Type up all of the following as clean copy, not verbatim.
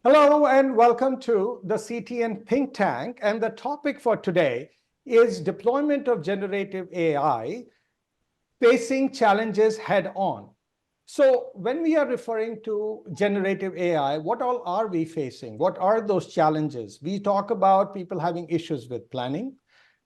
Hello and welcome to the CTN Think Tank. And the topic for today is deployment of generative AI, facing challenges head on. So when we are referring to generative AI, what all are we facing? What are those challenges? We talk about people having issues with planning.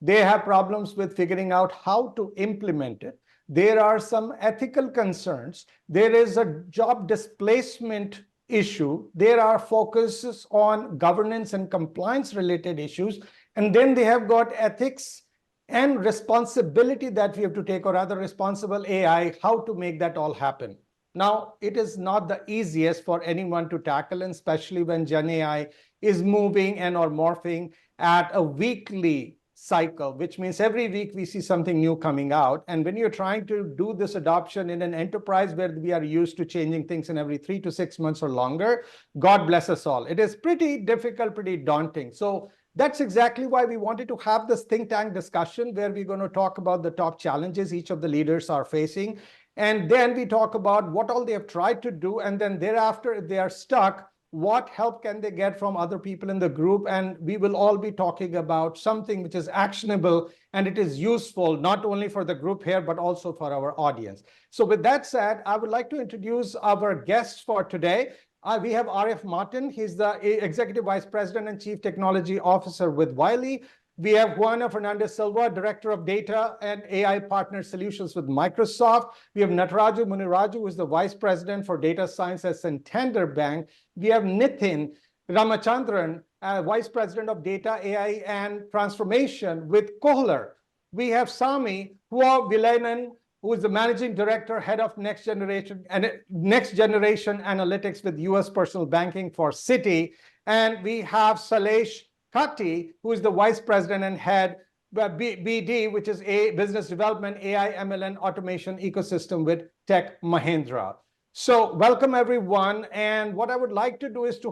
They have problems with figuring out how to implement it. There are some ethical concerns. There is a job displacement issue. There are focuses on governance and compliance related issues. And then they have got ethics and responsibility that we have to take, or rather responsible AI, how to make that all happen. Now, it is not the easiest for anyone to tackle, and especially when Gen AI is moving and or morphing at a weekly cycle, which means every week we see something new coming out. And when you're trying to do this adoption in an enterprise where we are used to changing things in every 3 to 6 months or longer, God bless us all. It is pretty difficult, pretty daunting. So that's exactly why we wanted to have this think tank discussion where we're going to talk about the top challenges each of the leaders are facing. And then we talk about what all they have tried to do. And then thereafter, if they are stuck, what help can they get from other people in the group? And we will all be talking about something which is actionable and it is useful, not only for the group here, but also for our audience. So with that said, I would like to introduce our guests for today. We have Aref Matin. He's the Executive Vice President and Chief Technology Officer with Wiley. We have Juana Fernandez Silva, Director of Data and AI Partner Solutions with Microsoft. We have Nataraju Muniraju, who is the Vice President for Data Science at Santander Bank. We have Nithin Ramachandran, Vice President of Data, AI, and Transformation with Kohler. We have Sami Huovilainen, who is the Managing Director, Head of Next Generation Analytics with US Personal Banking for Citi. And we have Shailesh Katti, who is the Vice President and Head BD, which is a Business Development, AI, ML, and Automation Ecosystem with Tech Mahindra. So welcome, everyone. And what I would like to do is to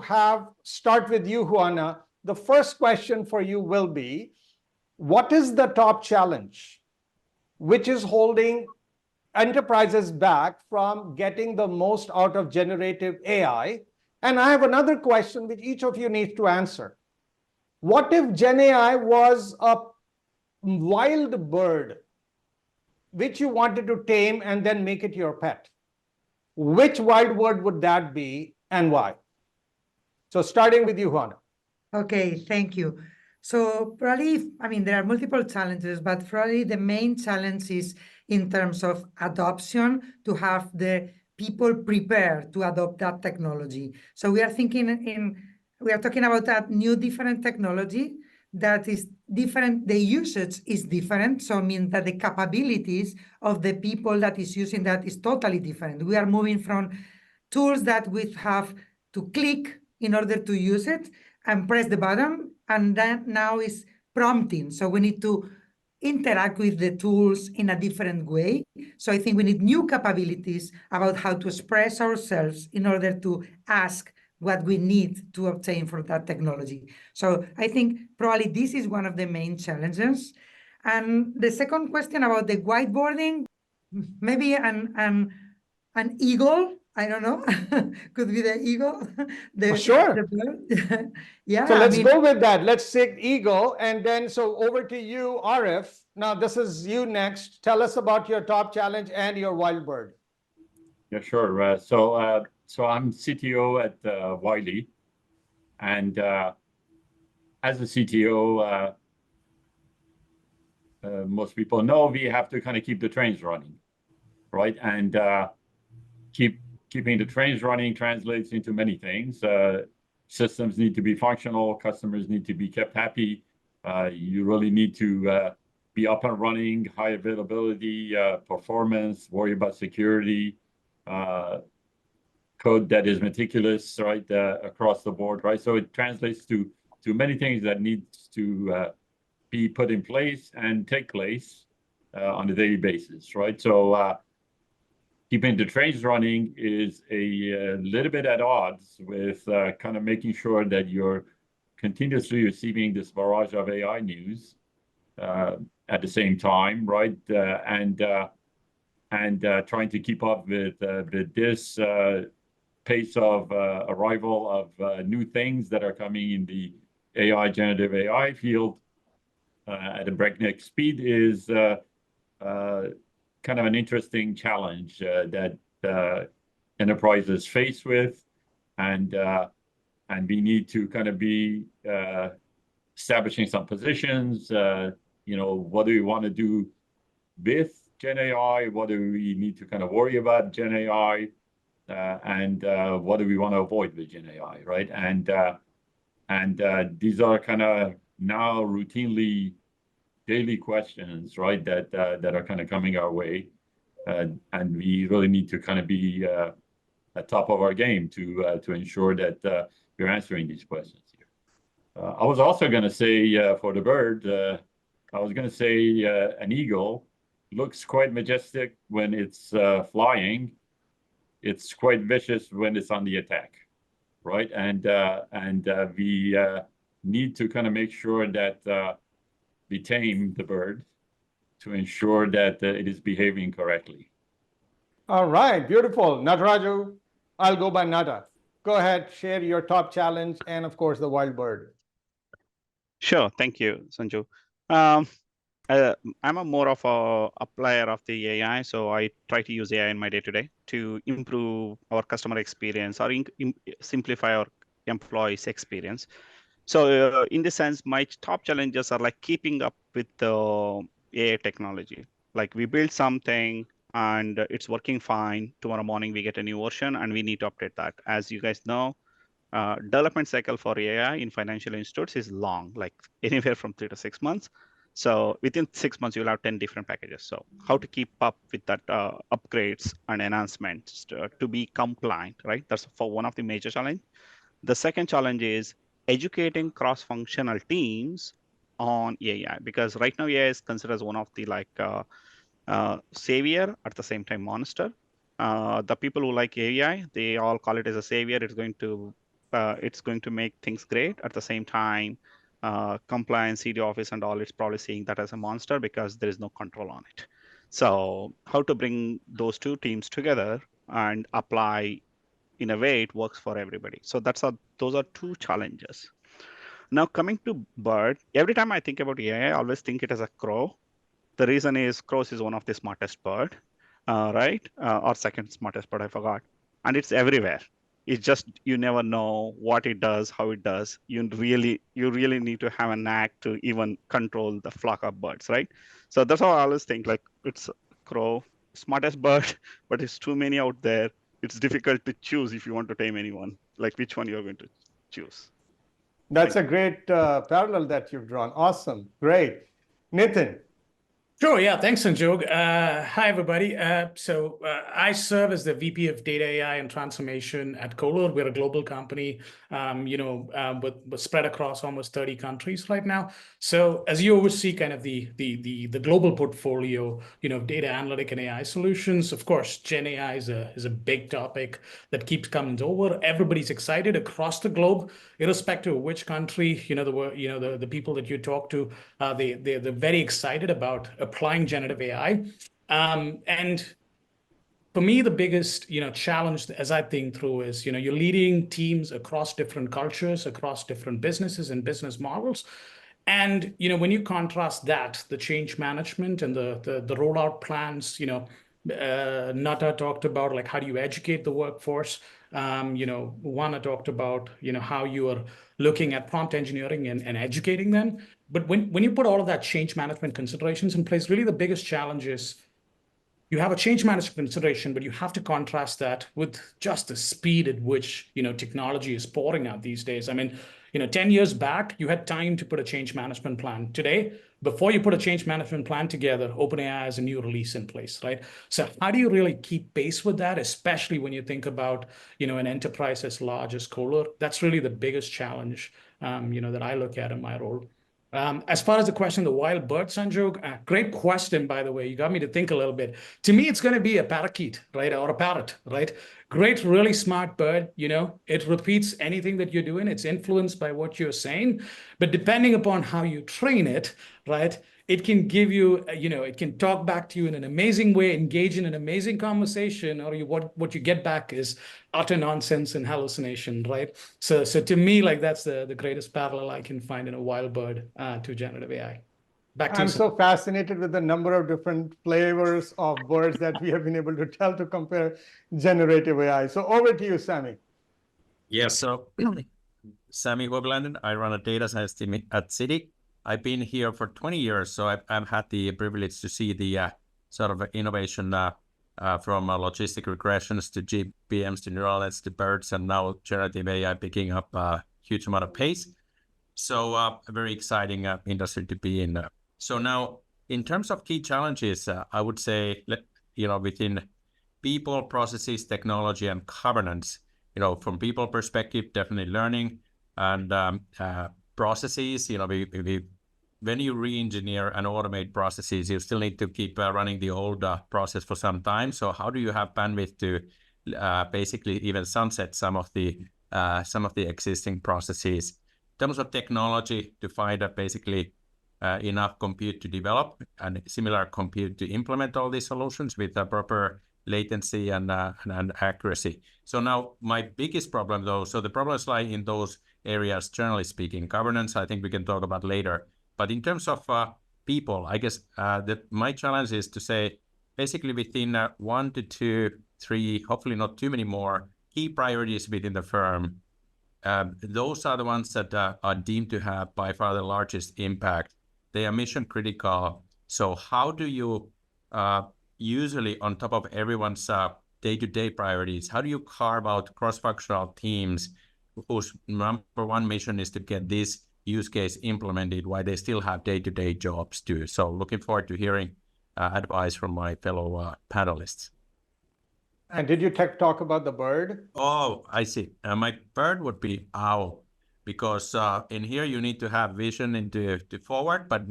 start with you, Juana. The first question for you will be, what is the top challenge which is holding enterprises back from getting the most out of generative AI? And I have another question which each of you needs to answer. What if Gen AI was a wild bird which you wanted to tame and then make it your pet? Which wild bird would that be and why? So starting with you, Juana. Okay, thank you. So probably, there are multiple challenges, but probably the main challenge is in terms of adoption, to have the people prepared to adopt that technology. So we are talking about that new different technology that is different. The usage is different. So that the capabilities of the people that is using that is totally different. We are moving from tools that we have to click in order to use it and press the button, and then now is prompting. So we need to interact with the tools in a different way. So I think we need new capabilities about how to express ourselves in order to ask what we need to obtain from that technology. So I think probably this is one of the main challenges. And the second question about the whiteboarding, maybe an eagle, I don't know, could be the eagle. Sure. Yeah. So let's go with that. Let's take eagle. And then, so over to you, Aref. Now, this is you next. Tell us about your top challenge and your wild bird. Yeah, sure. So I'm CTO at Wiley. And as a CTO, most people know we have to kind of keep the trains running, right? And keeping the trains running translates into many things. Systems need to be functional. Customers need to be kept happy. You really need to be up and running, high availability, performance, worry about security, code that is meticulous, right, across the board, right? So it translates to many things that need to be put in place and take place on a daily basis, right? So keeping the trains running is a little bit at odds with kind of making sure that you're continuously receiving this barrage of AI news at the same time, right? And trying to keep up with this pace of arrival of new things that are coming in the AI, generative AI field at a breakneck speed is kind of an interesting challenge that enterprises face with, and we need to kind of be establishing some positions. What do we want to do with Gen AI? What do we need to kind of worry about Gen AI? And what do we want to avoid with Gen AI, right? And these are kind of now routinely daily questions, right, that are kind of coming our way. And we really need to kind of be at top of our game to ensure that we're answering these questions here. I was also going to say for the bird, I was going to say an eagle looks quite majestic when it's flying. It's quite vicious when it's on the attack, right? And we need to kind of make sure that we tame the bird to ensure that it is behaving correctly. All right, beautiful. Nataraju, I'll go by Nata. Go ahead, share your top challenge and, of course, the wild bird. Sure, thank you, Sanju. I'm more of a applier of the AI, so I try to use AI in my day-to-day to improve our customer experience or simplify our employees' experience. So in this sense, my top challenges are like keeping up with the AI technology. Like we build something and it's working fine. Tomorrow morning, we get a new version and we need to update that. As you guys know, development cycle for AI in financial institutes is long, like anywhere from 3 to 6 months. So within 6 months, you'll have 10 different packages. So how to keep up with that upgrades and enhancements to be compliant, right? That's for one of the major challenges. The second challenge is educating cross-functional teams on AI, because right now AI is considered as one of the savior, at the same time monster. The people who like AI, they all call it as a savior. It's going to make things great. At the same time, compliance, CD office and all, it's probably seeing that as a monster because there is no control on it. So how to bring those two teams together and apply in a way it works for everybody. So those are two challenges. Now coming to bird, every time I think about AI, I always think it as a crow. The reason is crows is one of the smartest bird, right? Or second smartest bird, I forgot. And it's everywhere. It's just, you never know what it does, how it does. You really need to have a knack to even control the flock of birds, right? So that's how I always think, like it's crow, smartest bird, but it's too many out there. It's difficult to choose if you want to tame anyone, like which one you're going to choose. That's a great parallel that you've drawn. Awesome. Great. Nithin. Sure, yeah, thanks, Sanjog. Hi, everybody. So I serve as the VP of Data AI and Transformation at Kohler. We're a global company, but spread across almost 30 countries right now. So as you oversee kind of the global portfolio, data analytic and AI solutions, of course, Gen AI is a big topic that keeps coming over. Everybody's excited across the globe, irrespective of which country, the people that you talk to, they're very excited about applying generative AI. And for me, the biggest, challenge as I think through is, you're leading teams across different cultures, across different businesses and business models. And, when you contrast that, the change management and the rollout plans, Nata talked about, like, how do you educate the workforce? Juana talked about, how you are looking at prompt engineering and educating them. But when you put all of that change management considerations in place, really the biggest challenge is you have a change management consideration, but you have to contrast that with just the speed at which, technology is pouring out these days. I mean, 10 years back, you had time to put a change management plan. Today, before you put a change management plan together, OpenAI has a new release in place, right? So how do you really keep pace with that, especially when you think about, an enterprise as large as Kohler? That's really the biggest challenge, that I look at in my role. As far as the question, the wild bird, Sanjog, great question, by the way. You got me to think a little bit. To me, it's going to be a parakeet, right? Or a parrot, right? Great, really smart bird. It repeats anything that you're doing. It's influenced by what you're saying. But depending upon how you train it, right, it can give you, it can talk back to you in an amazing way, engage in an amazing conversation, or what you get back is utter nonsense and hallucination, right? So to me, like that's the greatest parallel I can find in a wild bird to generative AI. Back to you, I'm Sam. so fascinated with the number of different flavors of words that we have been able to tell to compare generative AI. So over to you, Sami. Yes, so Sami Huovilainen, I run a data science team at Citi. I've been here for 20 years, so I've had the privilege to see the sort of innovation from logistic regressions to GPMs to neural nets to BERTs, and now generative AI picking up a huge amount of pace. So a very exciting industry to be in. So now, in terms of key challenges, I would say, within people, processes, technology, and governance, from people perspective, definitely learning and processes, when you re-engineer and automate processes, you still need to keep running the old process for some time. So how do you have bandwidth to basically even sunset some of the existing processes? In terms of technology, to find basically enough compute to develop and similar compute to implement all these solutions with a proper latency and accuracy. So now my biggest problem though, so the problems lie in those areas, generally speaking. Governance, I think we can talk about later. But in terms of people, I guess that my challenge is to say, basically within 1 to 2, 3, hopefully not too many more key priorities within the firm, those are the ones that are deemed to have by far the largest impact. They are mission critical. So how do you usually on top of everyone's day-to-day priorities, how do you carve out cross-functional teams whose number one mission is to get this use case implemented while they still have day-to-day jobs too? So looking forward to hearing advice from my fellow panelists. And did you talk about the bird? Oh, I see. My bird would be owl, because in here you need to have vision into forward, but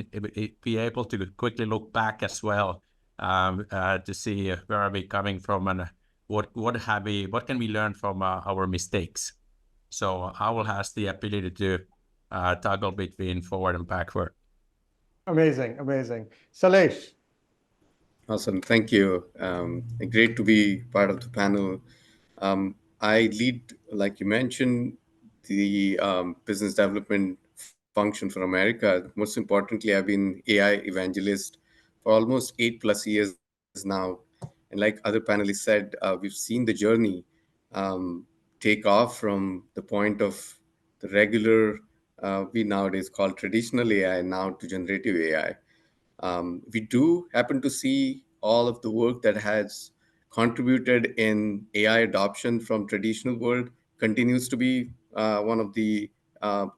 be able to quickly look back as well to see where are we coming from and what can we learn from our mistakes. So owl has the ability to toggle between forward and backward. Amazing, amazing. Shailesh. Awesome, thank you. Great to be part of the panel. I lead, like you mentioned, the business development function for America. Most importantly, I've been AI evangelist for almost 8+ years now. And like other panelists said, we've seen the journey take off from the point of the regular, we nowadays call traditional AI, now to generative AI. We do happen to see all of the work that has contributed in AI adoption from traditional world continues to be one of the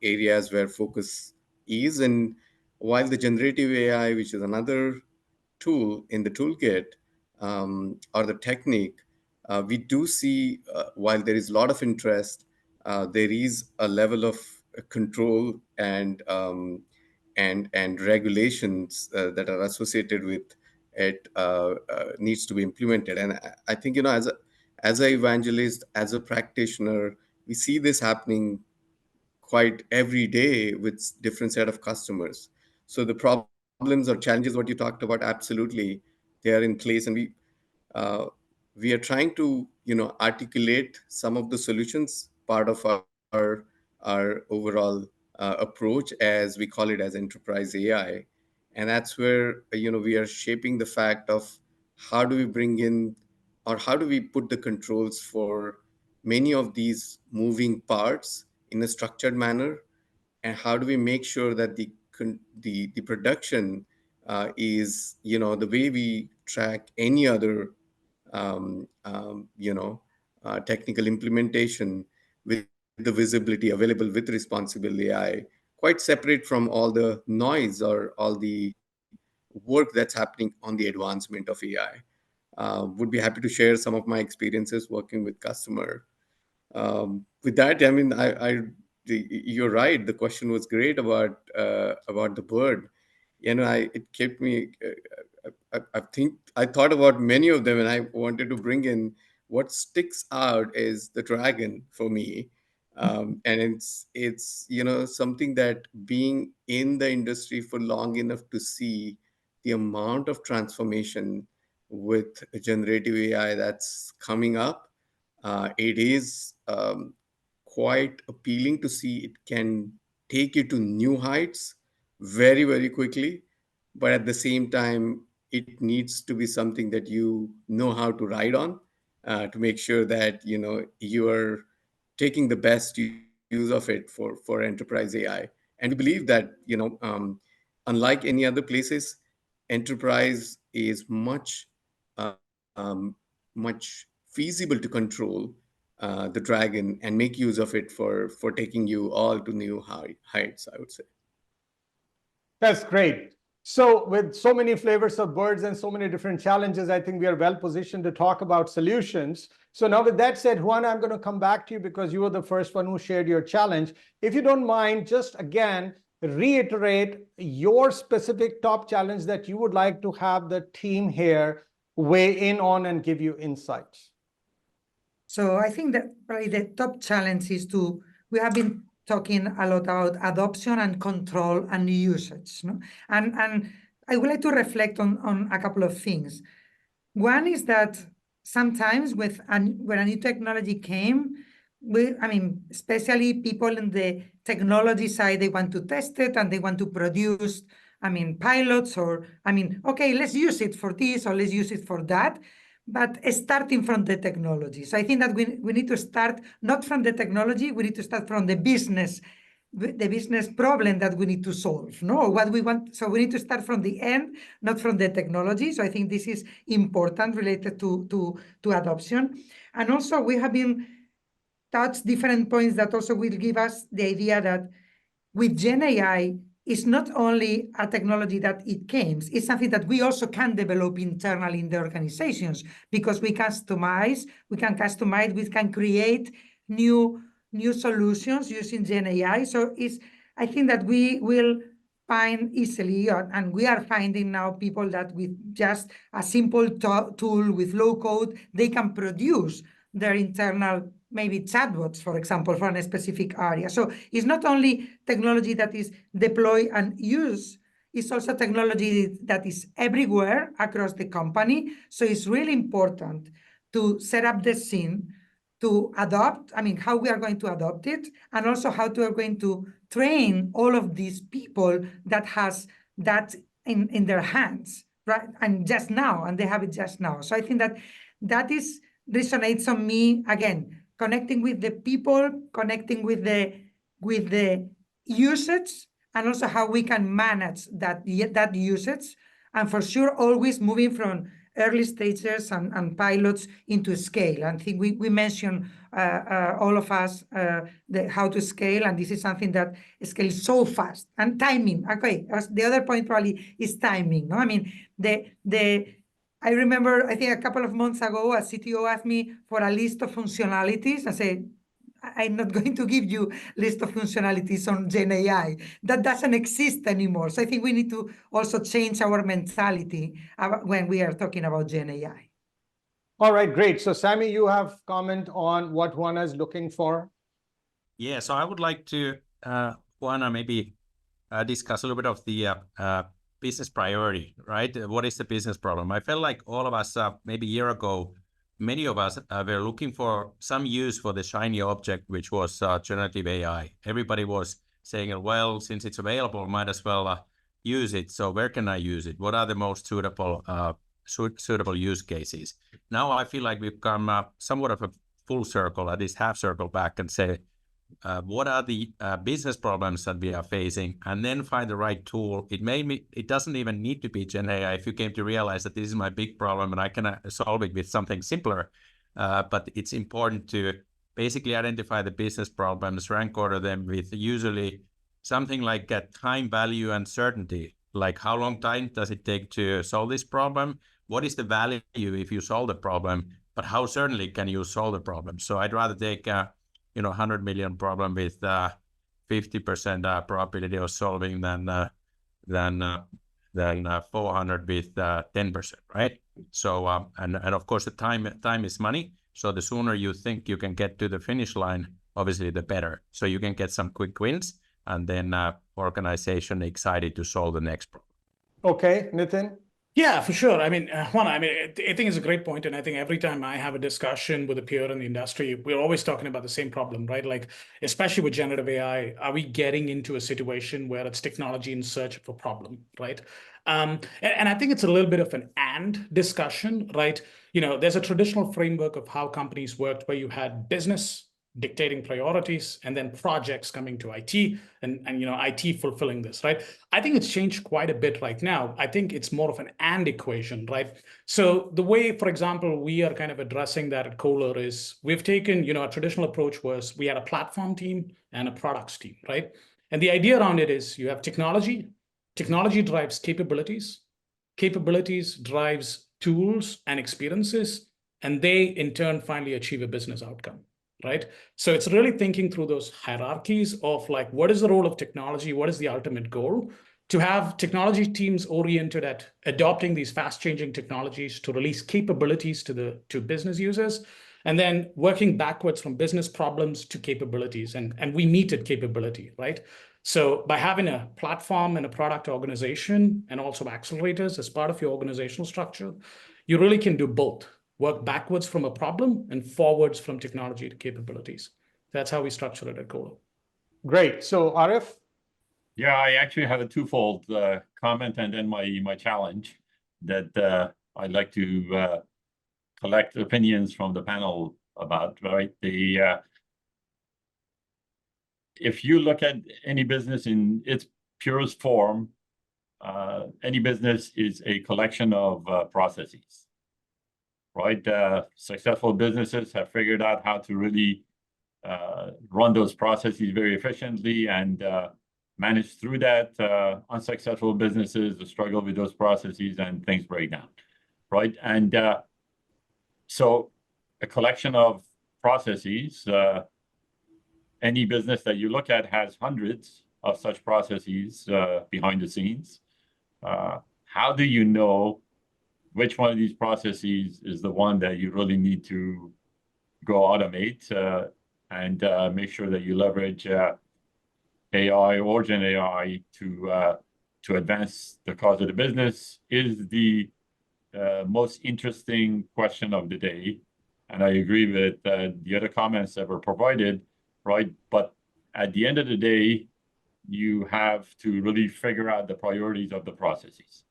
areas where focus is. And while the generative AI, which is another tool in the toolkit or the technique, we do see while there is a lot of interest, there is a level of control and regulations that are associated with it needs to be implemented. And I think, as an evangelist, as a practitioner, we see this happening quite every day with different set of customers. So the problems or challenges, what you talked about, absolutely, they are in place, and we are trying to articulate some of the solutions, part of our overall approach, as we call it, as enterprise AI. And that's where we are shaping the fact of how do we bring in, or how do we put the controls for many of these moving parts in a structured manner, and how do we make sure that the production is the way we track any other technical implementation with the visibility available with responsible AI, quite separate from all the noise or all the work that's happening on the advancement of AI. Would be happy to share some of my experiences working with customer. With that, I mean, you're right. The question was great about the bird. It kept me. I thought about many of them, and I wanted to bring in what sticks out is the dragon for me. And it's something that being in the industry for long enough to see the amount of transformation with generative AI that's coming up, it is quite appealing to see it can take you to new heights very, very quickly. But at the same time, it needs to be something that you know how to ride on, to make sure that you are taking the best use of it for enterprise AI. And we believe that unlike any other places, enterprise is much feasible to control the dragon and make use of it for taking you all to new heights, I would say. That's great. So with so many flavors of birds and so many different challenges, I think we are well positioned to talk about solutions. So now with that said, Juana, I'm going to come back to you because you were the first one who shared your challenge. If you don't mind, just again, reiterate your specific top challenge that you would like to have the team here weigh in on and give you insights. So I think that probably the top challenge is we have been talking a lot about adoption and control and usage. No? And I would like to reflect on a couple of things. One is that sometimes when a new technology came, especially people in the technology side, they want to test it and they want to produce, pilots or, okay, let's use it for this or let's use it for that. But starting from the technology. So I think that we need to start not from the technology, we need to start from the business problem that we need to solve, no? What we want. So we need to start from the end, not from the technology. So I think this is important related to adoption. And also we have been touched different points that also will give us the idea that with Gen AI, it's not only a technology that it came, it's something that we also can develop internally in the organizations because we can customize, we can create new solutions using Gen AI. So I think that we will find easily, and we are finding now people that with just a simple tool with low code, they can produce their internal maybe chatbots, for example, for a specific area. So it's not only technology that is deployed and used, it's also technology that is everywhere across the company. So it's really important to set up the scene to adopt, how we are going to adopt it, and also how we are going to train all of these people that has that in their hands, right? And they have it just now. So I think that resonates on me, again, connecting with the people, connecting with the usage, and also how we can manage that usage. And for sure, always moving from early stages and pilots into scale. And I think we mentioned, all of us, how to scale, and this is something that scales so fast. And timing, okay, the other point probably is timing, no? I remember, I think a couple of months ago, a CTO asked me for a list of functionalities. I said, I'm not going to give you a list of functionalities on Gen AI. That doesn't exist anymore. So I think we need to also change our mentality when we are talking about Gen AI. All right, great. So Sami, you have comment on what Juana is looking for? Yeah, so I would like to, Juana, maybe discuss a little bit of the business priority, right? What is the business problem? I felt like all of us, maybe a year ago, many of us were looking for some use for the shiny object, which was generative AI. Everybody was saying, well, since it's available, might as well use it. So where can I use it? What are the most suitable use cases? Now I feel like we've come somewhat of a full circle, at least half circle back, and say, what are the business problems that we are facing, and then find the right tool. It doesn't even need to be Gen AI if you came to realize that this is my big problem and I can solve it with something simpler. But it's important to basically identify the business problems, rank order them with usually something like time, value, and certainty. Like how long time does it take to solve this problem? What is the value if you solve the problem? But how certainly can you solve the problem? So I'd rather take 100 million problem with 50% probability of solving than 400 with 10%, right? So and of course the time is money. So the sooner you think you can get to the finish line, obviously the better. So you can get some quick wins, and then organization excited to solve the next problem. Okay, Nithin? Yeah, for sure. I mean, Juana, I think it's a great point, and I think every time I have a discussion with a peer in the industry, we're always talking about the same problem, right? Like, especially with generative AI, are we getting into a situation where it's technology in search of a problem, right? And I think it's a little bit of an and discussion, right? There's a traditional framework of how companies worked where you had business dictating priorities and then projects coming to IT and IT fulfilling this, right? I think it's changed quite a bit right now. I think it's more of an and equation, right? So the way, for example, we are kind of addressing that at Kohler is we've taken, a traditional approach was we had a platform team and a products team, right? And the idea around it is you have technology drives capabilities drives tools and experiences, and they in turn finally achieve a business outcome. Right? So it's really thinking through those hierarchies of like, what is the role of technology? What is the ultimate goal? To have technology teams oriented at adopting these fast-changing technologies to release capabilities to business users, and then working backwards from business problems to capabilities. And we meet at capability, right? So by having a platform and a product organization and also accelerators as part of your organizational structure, you really can do both. Work backwards from a problem and forwards from technology to capabilities. That's how we structure it at Kohler. Great. So, Aref? Yeah, I actually have a twofold comment and then my challenge that I'd like to collect opinions from the panel about, right? If you look at any business in its purest form, any business is a collection of processes. Right? Successful businesses have figured out how to really run those processes very efficiently and manage through that. Unsuccessful businesses struggle with those processes and things break down. Right? And so a collection of processes, any business that you look at has hundreds of such processes behind the scenes. How do you know which one of these processes is the one that you really need to go automate and make sure that you leverage AI or Gen AI to advance the cause of the business is the most interesting question of the day. And I agree with the other comments that were provided, right? But at the end of the day, you have to really figure out the priorities of the processes.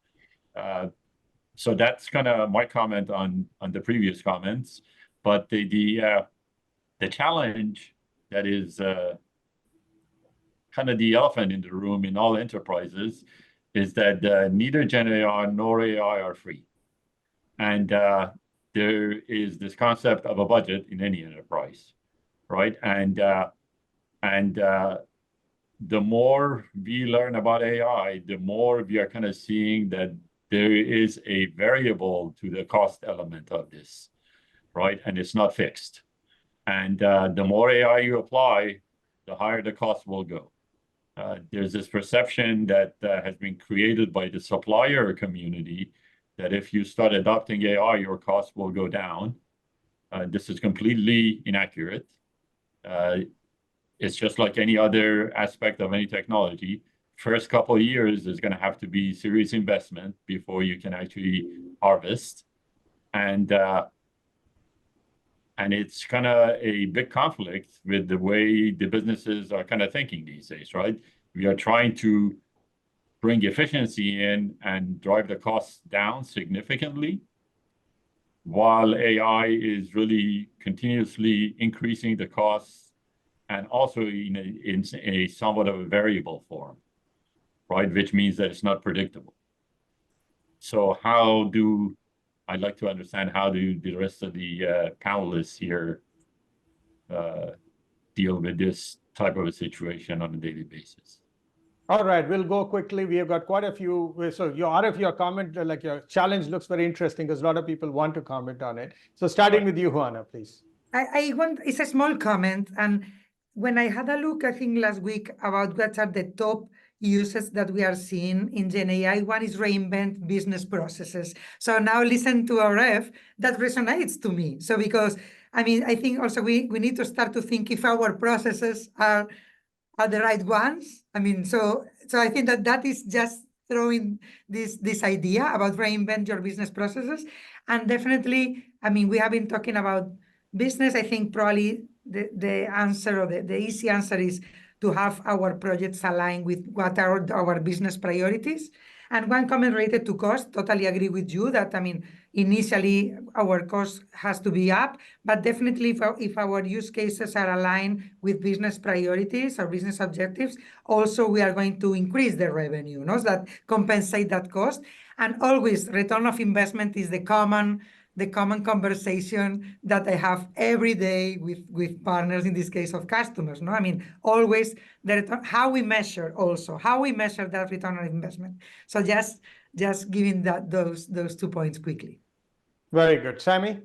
So that's kind of my comment on the previous comments. But the challenge that is kind of the elephant in the room in all enterprises is that neither Gen AI nor AI are free. And there is this concept of a budget in any enterprise, right? And the more we learn about AI, the more we are kind of seeing that there is a variable to the cost element of this, right? And it's not fixed. And the more AI you apply, the higher the cost will go. There's this perception that has been created by the supplier community that if you start adopting AI, your costs will go down. This is completely inaccurate. It's just like any other aspect of any technology. First couple of years is going to have to be serious investment before you can actually harvest. And it's kind of a big conflict with the way the businesses are kind of thinking these days, right? We are trying to bring efficiency in and drive the costs down significantly, while AI is really continuously increasing the costs and also in a somewhat of a variable form, right? Which means that it's not predictable. So I'd like to understand how do the rest of the panelists here deal with this type of a situation on a daily basis? All right, we'll go quickly. We have got quite a few. So your comment, like your challenge looks very interesting because a lot of people want to comment on it. So starting with you, Juana, please. It's a small comment. And when I had a look, I think last week about what are the top uses that we are seeing in Gen AI. One is reinvent business processes. So now listen to Aref, that resonates to me. So because, I mean, I think also we need to start to think if our processes are the right ones. I mean, so I think that is just throwing this idea about reinvent your business processes. And definitely, I mean, we have been talking about business. I think probably the answer, or the easy answer, is to have our projects align with what are our business priorities. And one comment related to cost, totally agree with you that, I mean, initially our cost has to be up, but definitely if our use cases are aligned with business priorities or business objectives, also we are going to increase the revenue, no? So that compensate that cost. And always return of investment is the common conversation that I have every day with partners, in this case of customers, no? I mean, always the return, how we measure that return on investment. So just giving those 2 points quickly. Very good. Sami?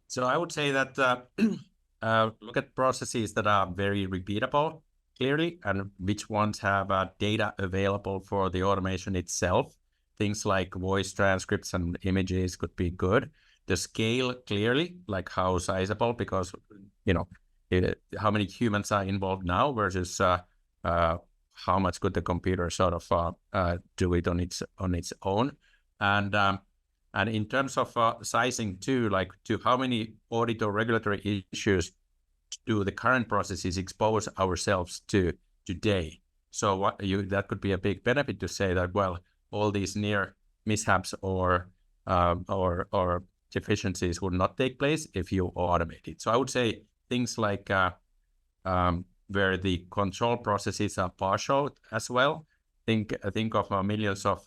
So I would say that look at processes that are very repeatable, clearly, and which ones have data available for the automation itself. Things like voice transcripts and images could be good. The scale, clearly, like how sizable, because, you know, how many humans are involved now versus how much could the computer sort of do it on its own. And in terms of sizing too, like to how many audit or regulatory issues do the current processes expose ourselves to today? So that could be a big benefit to say that, well, all these near mishaps or deficiencies would not take place if you automate it. So I would say things like where the control processes are partial as well. Think of millions of,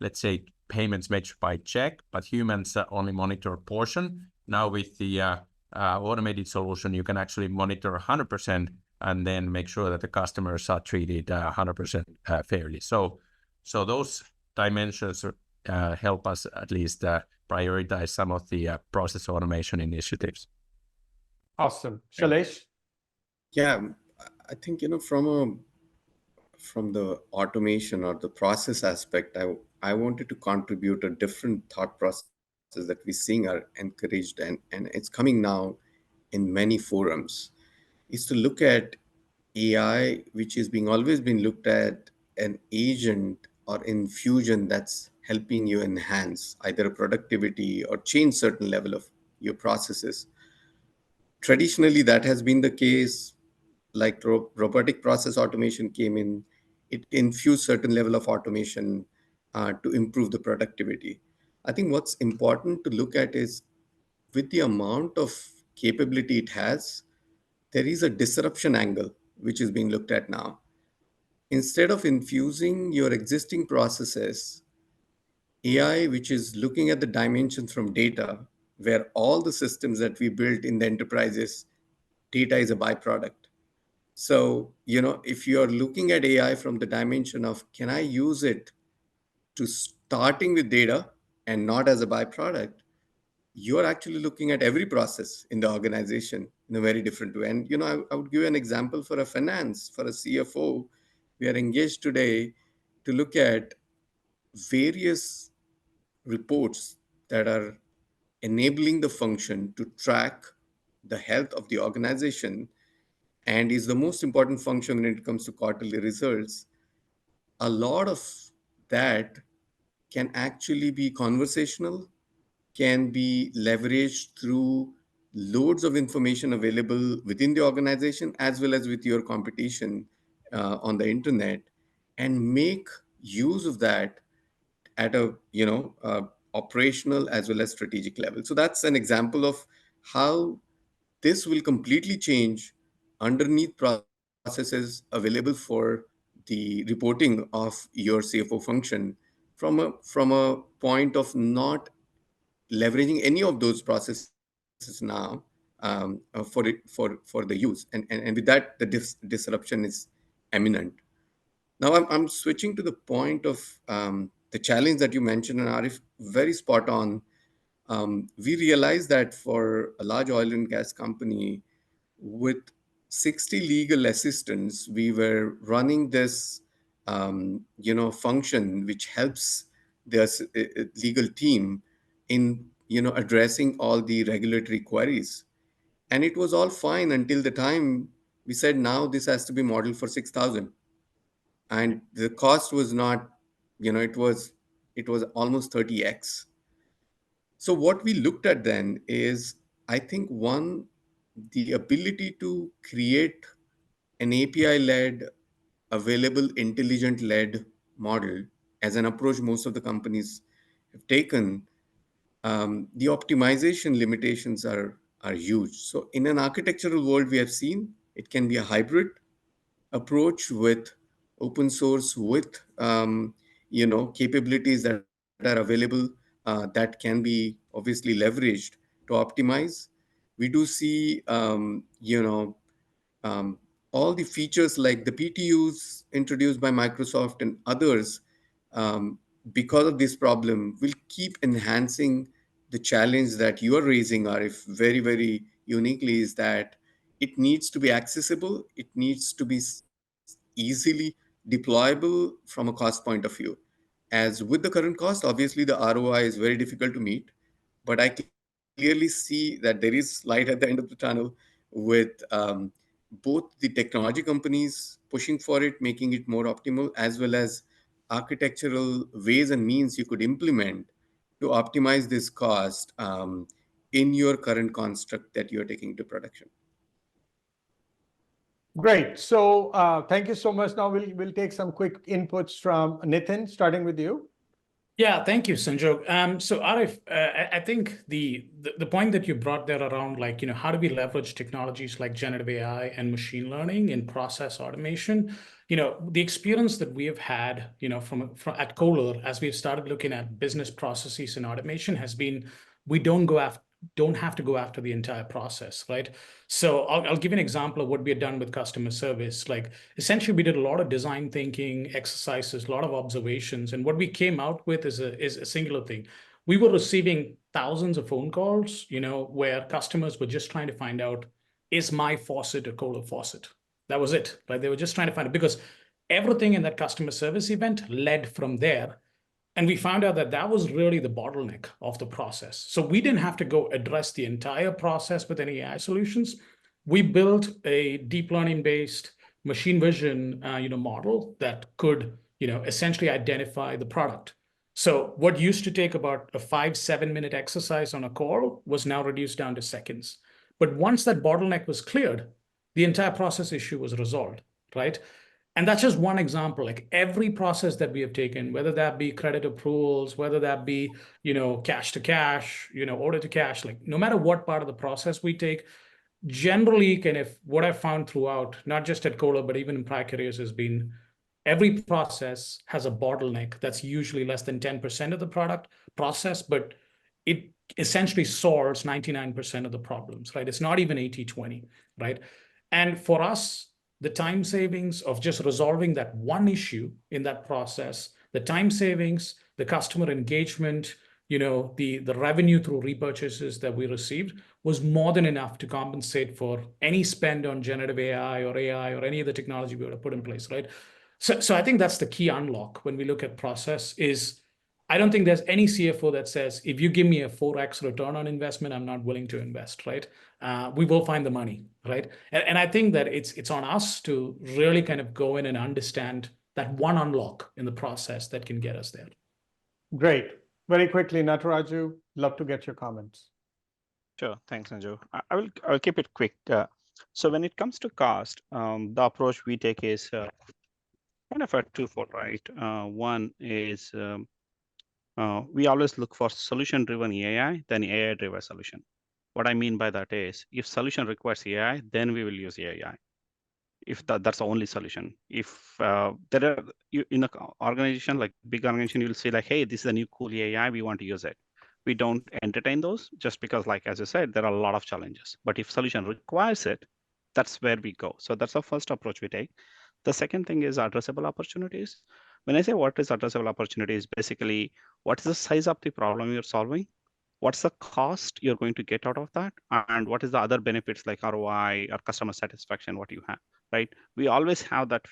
let's say, payments made by check, but humans only monitor a portion. Now with the automated solution, you can actually monitor 100% and then make sure that the customers are treated 100% fairly. So those dimensions help us at least prioritize some of the process automation initiatives. Awesome. Shailesh? Yeah, I think, from the automation or the process aspect, I wanted to contribute a different thought process that we're seeing are encouraged, and it's coming now in many forums, is to look at AI, which is always been looked at an agent or infusion that's helping you enhance either productivity or change certain level of your processes. Traditionally, that has been the case. Like robotic process automation came in, it infused certain level of automation to improve the productivity. I think what's important to look at is, with the amount of capability it has, there is a disruption angle which is being looked at now. Instead of infusing your existing processes, AI, which is looking at the dimensions from data, where all the systems that we built in the enterprises, data is a byproduct. So, if you're looking at AI from the dimension of, can I use it to starting with data and not as a byproduct, you're actually looking at every process in the organization in a very different way. And, I would give you an example for a finance, for a CFO. We are engaged today to look at various reports that are enabling the function to track the health of the organization, and is the most important function when it comes to quarterly results. A lot of that can actually be conversational, can be leveraged through loads of information available within the organization as well as with your competition on the internet, and make use of that at a operational as well as strategic level. So that's an example of how this will completely change underneath processes available for the reporting of your CFO function, from a point of not leveraging any of those processes now for the use, and with that the disruption is imminent. Now I'm switching to the point of the challenge that you mentioned, and Aref, very spot on. We realized that for a large oil and gas company with 60 legal assistants, we were running this function which helps the legal team in addressing all the regulatory queries. And it was all fine until the time we said, now this has to be modeled for 6,000, and the cost was not, it was almost 30x. So what we looked at then is, I think, one, the ability to create an API-led, available, intelligent-led model as an approach most of the companies have taken. The optimization limitations are huge. So in an architectural world, we have seen it can be a hybrid approach with open source, with capabilities that are available, that can be obviously leveraged to optimize. We do see um, all the features like the PTUs introduced by Microsoft and others, because of this problem, will keep enhancing the challenge that you are raising, Arif, very, very uniquely, is that it needs to be accessible. It needs to be easily deployable from a cost point of view. As with the current cost, obviously the ROI is very difficult to meet, but I clearly see that there is light at the end of the tunnel with both the technology companies pushing for it, making it more optimal, as well as architectural ways and means you could implement to optimize this cost in your current construct that you're taking to production. Great. So thank you so much. Now we'll take some quick inputs from Nithin, starting with you. Yeah, thank you, Sanjog. So Arif, I think the point that you brought there around, like, how do we leverage technologies like generative AI and machine learning in process automation? The experience that we have had, from at Kohler, as we've started looking at business processes and automation, has been, we don't have to go after the entire process, right? So I'll give you an example of what we had done with customer service. Like, essentially, we did a lot of design thinking exercises, a lot of observations, and what we came out with is a singular thing. We were receiving thousands of phone calls, where customers were just trying to find out, is my faucet a Kohler faucet? That was it, right? They were just trying to find it, because everything in that customer service event led from there. And we found out that that was really the bottleneck of the process. So we didn't have to go address the entire process with any AI solutions. We built a deep learning-based machine vision, model that could, essentially identify the product. So what used to take about a 5-7 minute exercise on a call was now reduced down to seconds. But once that bottleneck was cleared, the entire process issue was resolved, right? And that's just one example. Like, every process that we have taken, whether that be credit approvals, whether that be, cash to cash, order to cash, like, no matter what part of the process we take, generally, what I've found throughout, not just at Kohler, but even in prior careers, has been every process has a bottleneck that's usually less than 10% of the process, but it essentially solves 99% of the problems, right? It's not even 80-20, right? And for us, the time savings of just resolving that one issue in that process, the time savings, the customer engagement, the revenue through repurchases that we received was more than enough to compensate for any spend on generative AI or any of the technology we would have put in place, right? So I think that's the key unlock when we look at process. Is I don't think there's any CFO that says, if you give me a 4x return on investment, I'm not willing to invest, right? We will find the money, right? And I think that it's on us to really kind of go in and understand that one unlock in the process that can get us there. Great. Very quickly, Nataraju, love to get your comments. Sure, thanks, Sanju. I'll keep it quick. So when it comes to cost, the approach we take is kind of a twofold, right? One is we always look for solution-driven AI, then AI-driven solution. What I mean by that is, if solution requires AI, then we will use AI. If that's the only solution. If there are, in an organization, like big organization, you'll say like, hey, this is a new cool AI, we want to use it. We don't entertain those just because, like, as I said, there are a lot of challenges. But if solution requires it, that's where we go. So that's the first approach we take. The second thing is addressable opportunities. When I say what is addressable opportunities, basically, what is the size of the problem you're solving? what's the cost you're going to get out of that, and what is the other benefits like ROI or customer satisfaction, what you have, right? We always have that,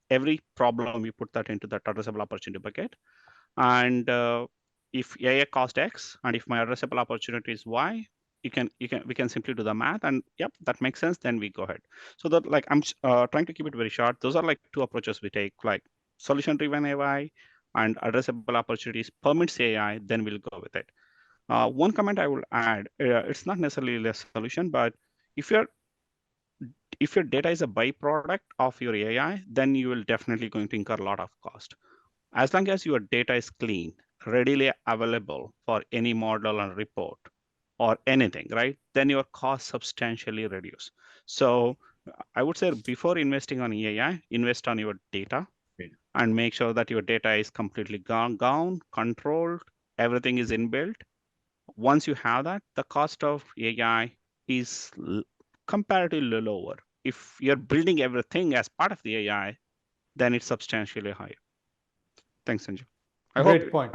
every problem, we put that into that addressable opportunity bucket. And if AI cost X, and if my addressable opportunity is Y, we can simply do the math, and yep, that makes sense, then we go ahead. So that, like, I'm trying to keep it very short. Those are like two approaches we take, like solution driven AI and addressable opportunities permits AI, then we'll go with it. One comment I will add, it's not necessarily a solution, but if your data is a byproduct of your AI, then you will definitely going to incur a lot of cost. As long as your data is clean, readily available for any model and report or anything, right? Then your cost substantially reduce. So I would say before investing on AI, invest on your data and make sure that your data is completely gone, controlled, everything is inbuilt. Once you have that, the cost of AI is comparatively lower. If you're building everything as part of the AI, then it's substantially higher. Thanks, Sanju. Great point.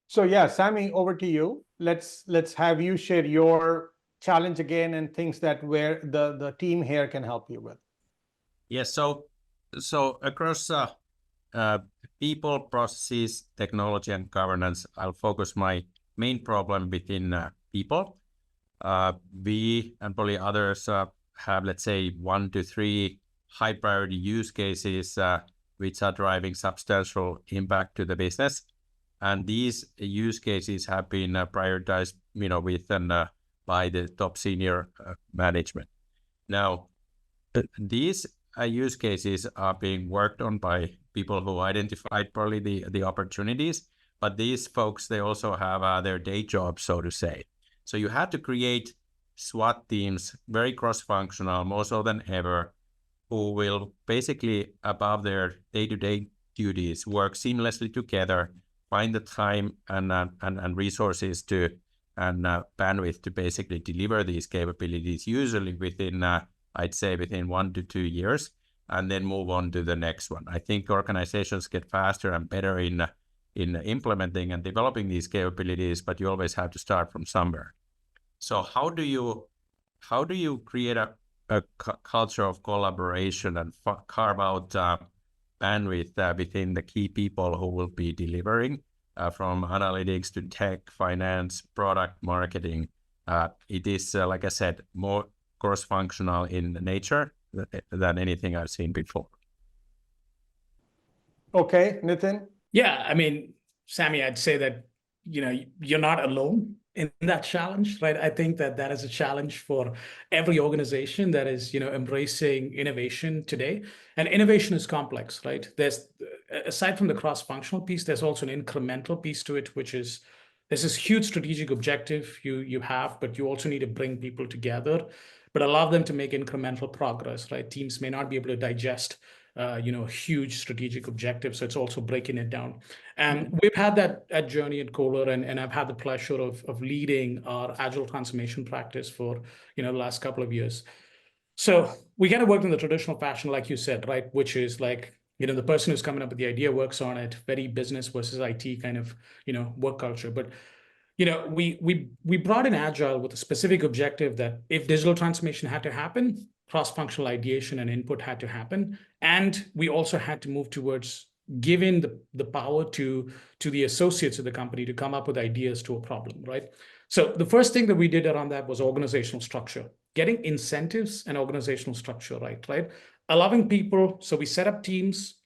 So yeah, Sami, over to you. Let's have you share your challenge again and things that where the team here can help you with. Yes. So across people, processes, technology, and governance, I'll focus my main problem within people. We and probably others have, let's say, 1 to 3 high priority use cases which are driving substantial impact to the business. And these use cases have been prioritized, within by the top senior management. Now, these use cases are being worked on by people who identified probably the opportunities, but these folks, they also have their day job, so to say. So you have to create SWAT teams, very cross-functional, more so than ever, who will basically, above their day-to-day duties, work seamlessly together, find the time and resources to and bandwidth to basically deliver these capabilities, usually within, I'd say, within 1 to 2 years, and then move on to the next one. I think organizations get faster and better in implementing and developing these capabilities, but you always have to start from somewhere. So how do you create a culture of collaboration and carve out bandwidth within the key people who will be delivering from analytics to tech, finance, product, marketing? It is, like I said, more cross-functional in nature than anything I've seen before. Okay, Nithin? Yeah, I mean, Sami, I'd say that, you're not alone in that challenge, right? I think that is a challenge for every organization that is, embracing innovation today. And innovation is complex, right? There's, aside from the cross-functional piece, there's also an incremental piece to it, which is there's this huge strategic objective you have, but you also need to bring people together, but allow them to make incremental progress, right? Teams may not be able to digest huge strategic objectives. So it's also breaking it down. And we've had that journey at Kohler, and I've had the pleasure of leading our agile transformation practice for, the last couple of years. So we kind of worked in the traditional fashion, like you said, right? Which is like, the person who's coming up with the idea works on it, very business versus IT kind of, work culture. But we brought in agile with a specific objective that if digital transformation had to happen, cross-functional ideation and input had to happen. And we also had to move towards giving the power to the associates of the company to come up with ideas to a problem, right? So the first thing that we did around that was organizational structure, getting incentives and organizational structure right? Allowing people, so we set up teams.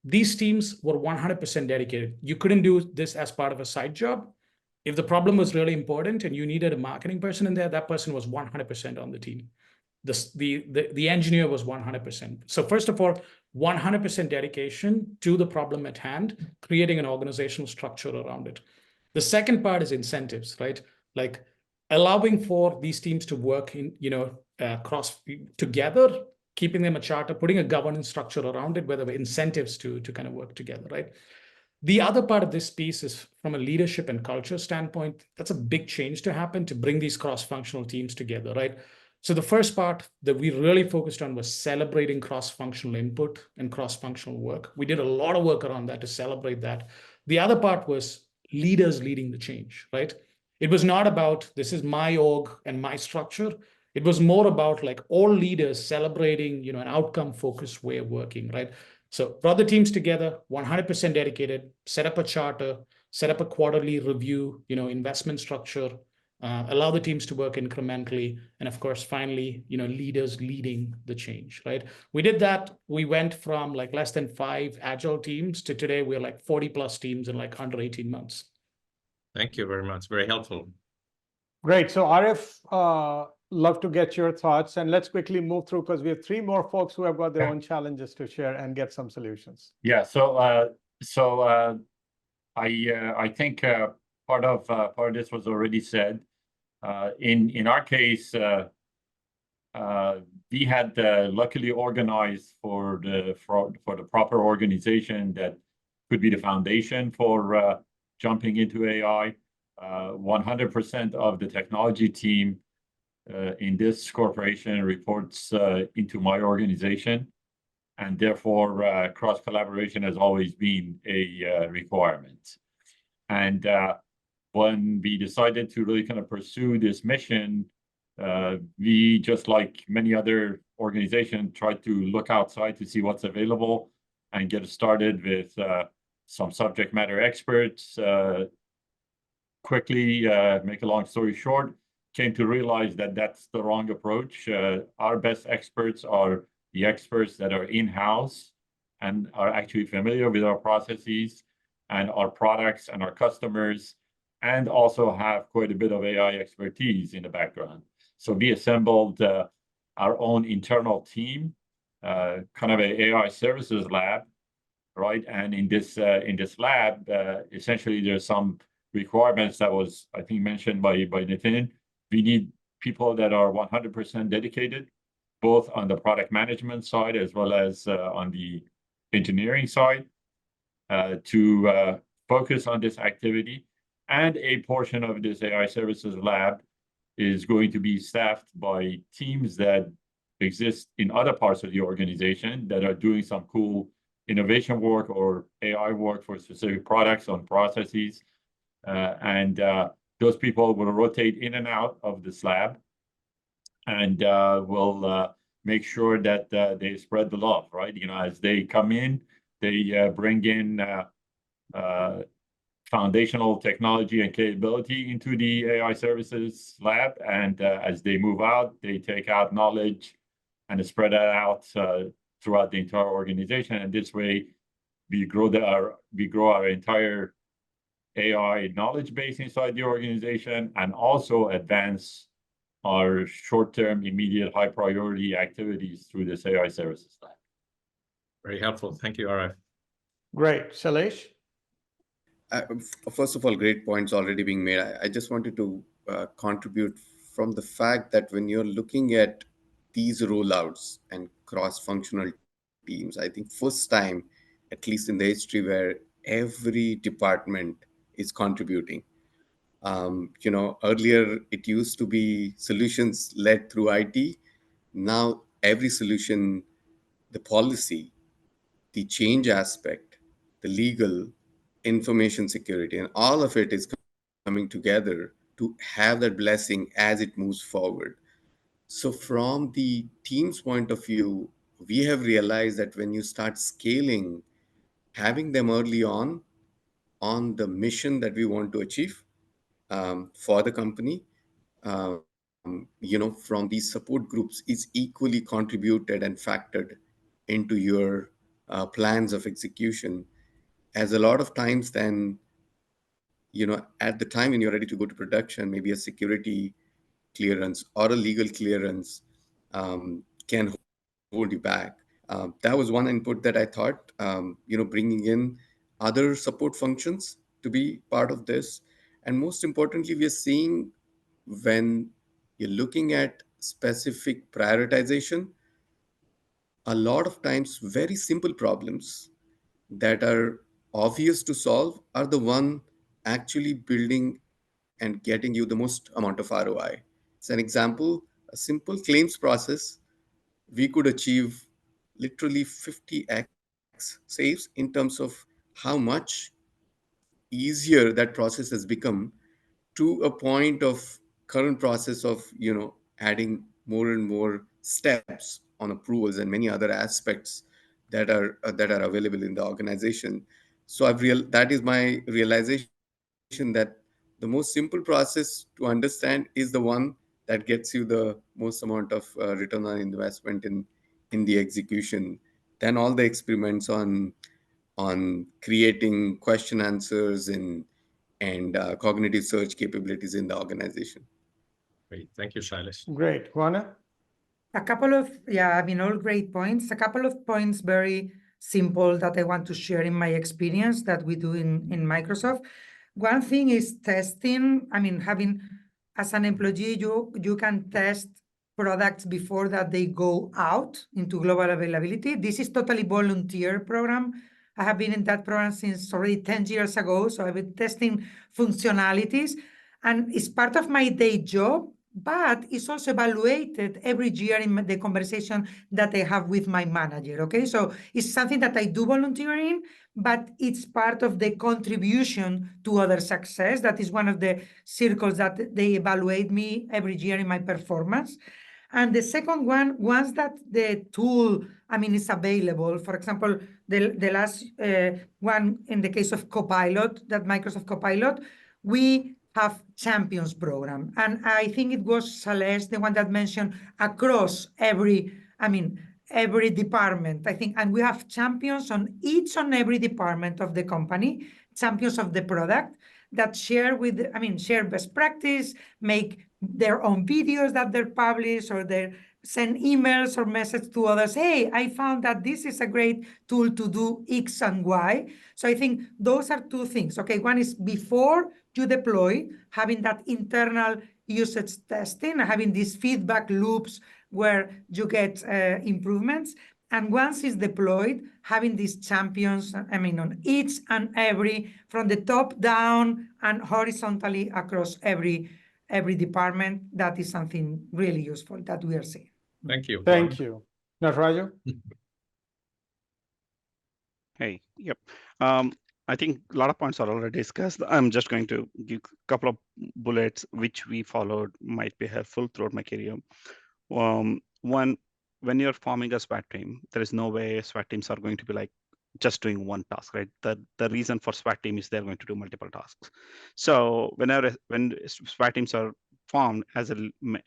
These teams were 100% dedicated. You couldn't do this as part of a side job. If the problem was really important and you needed a marketing person in there, that person was 100% on the team. The engineer was 100%. So first of all, 100% dedication to the problem at hand, creating an organizational structure around it. The second part is incentives, right? Like allowing for these teams to work in, cross together, keeping them a charter, putting a governance structure around it, where there were incentives to kind of work together, right? The other part of this piece is from a leadership and culture standpoint, that's a big change to happen to bring these cross-functional teams together, right? So the first part that we really focused on was celebrating cross-functional input and cross-functional work. We did a lot of work around that to celebrate that. The other part was leaders leading the change, right? It was not about this is my org and my structure. It was more about like all leaders celebrating, an outcome-focused way of working, right? So brought the teams together, 100% dedicated, set up a charter, set up a quarterly review, investment structure, allow the teams to work incrementally, and of course, finally, leaders leading the change, right? We did that. We went from like less than 5 agile teams to today we're like 40 plus teams in like under 18 months. Thank you very much. Very helpful. Great. So Aref, love to get your thoughts, and let's quickly move through because we have 3 more folks who have got their own challenges to share and get some solutions. Yeah. I think part of this was already said. In our case, we had luckily organized for the proper organization that could be the foundation for jumping into AI. 100% of the technology team in this corporation reports into my organization, and therefore cross collaboration has always been a requirement. And when we decided to really kind of pursue this mission, we, just like many other organizations, tried to look outside to see what's available and get started with some subject matter experts. Quickly, make a long story short, came to realize that that's the wrong approach. Our best experts are the experts that are in-house and are actually familiar with our processes and our products and our customers, and also have quite a bit of AI expertise in the background. So we assembled our own internal team, kind of an AI services lab, right? And in this lab, essentially there's some requirements that was, I think, mentioned by Nithin. We need people that are 100% dedicated, both on the product management side as well as on the engineering side, to focus on this activity. And a portion of this AI services lab is going to be staffed by teams that exist in other parts of the organization that are doing some cool innovation work or AI work for specific products on processes. And those people will rotate in and out of this lab, and will make sure that they spread the love, right? As they come in, they bring in foundational technology and capability into the AI services lab, and as they move out, they take out knowledge and spread that out throughout the entire organization. And this way, we grow our entire AI knowledge base inside the organization, and also advance our short-term, immediate, high-priority activities through this AI services lab. Very helpful. Thank you, Aref. Great. Shailesh? First of all, great points already being made. I just wanted to contribute from the fact that when you're looking at these rollouts and cross-functional teams, I think first time, at least in the history, where every department is contributing. Earlier it used to be solutions led through IT. Now every solution, the policy, the change aspect, the legal, information security, and all of it is coming together to have that blessing as it moves forward. So from the team's point of view, we have realized that when you start scaling, having them early on the mission that we want to achieve for the company, from these support groups is equally contributed and factored into your plans of execution. As a lot of times then, at the time when you're ready to go to production, maybe a security clearance or a legal clearance can hold you back. That was one input that I thought, bringing in other support functions to be part of this. And most importantly, we are seeing when you're looking at specific prioritization, a lot of times very simple problems that are obvious to solve are the one actually building and getting you the most amount of ROI. As an example, a simple claims process, we could achieve literally 50x saves in terms of how much easier that process has become, to a point of current process of adding more and more steps on approvals and many other aspects that are available in the organization. So that is my realization, that the most simple process to understand is the one that gets you the most amount of return on investment in the execution, than all the experiments on creating question answers and cognitive search capabilities in the organization. Great. Thank you, Shailesh. Great. Juana? A couple of, I mean, all great points. A couple of points very simple that I want to share in my experience that we do in Microsoft. One thing is testing. I mean, having, as an employee, you can test products before that they go out into global availability. This is totally volunteer program. I have been in that program since already 10 years ago. So I've been testing functionalities, and it's part of my day job, but it's also evaluated every year in the conversation that I have with my manager, okay? So it's something that I do volunteer in, but it's part of the contribution to other success. That is one of the circles that they evaluate me every year in my performance. And the second one, once that the tool, I mean, is available, for example, the last one in the case of Copilot, that Microsoft Copilot, we have champions program. And I think it was Shailesh, the one that mentioned across every department, I think, and we have champions on each and every department of the company, champions of the product that share best practice, make their own videos that they're published, or they send emails or messages to others. Hey, I found that this is a great tool to do X and Y. So I think those are two things. Okay, one is before you deploy, having that internal usage testing, having these feedback loops where you get improvements. And once it's deployed, having these champions, on each and every, from the top down and horizontally across every department, that is something really useful that we are seeing. Thank you. Thank you. Nataraju? Hey, yep. I think a lot of points are already discussed. I'm just going to give a couple of bullets which we followed might be helpful throughout my career. One, when you're forming a SWAT team, there is no way SWAT teams are going to be like just doing one task, right? The reason for SWAT team is they're going to do multiple tasks. So when SWAT teams are formed, as a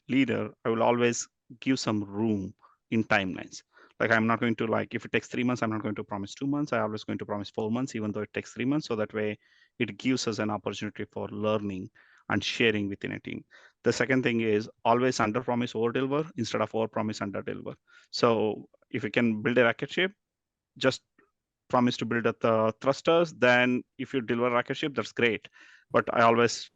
leader, I will always give some room in timelines. Like, I'm not going to, like, if it takes 3 months, I'm not going to promise 2 months. I'm always going to promise 4 months, even though it takes 3 months. So that way it gives us an opportunity for learning and sharing within a team. The second thing is always under promise, over deliver, instead of over promise, under deliver. So if you can build a rocket ship, just promise to build the thrusters. Then if you deliver a rocket ship, that's great. But I always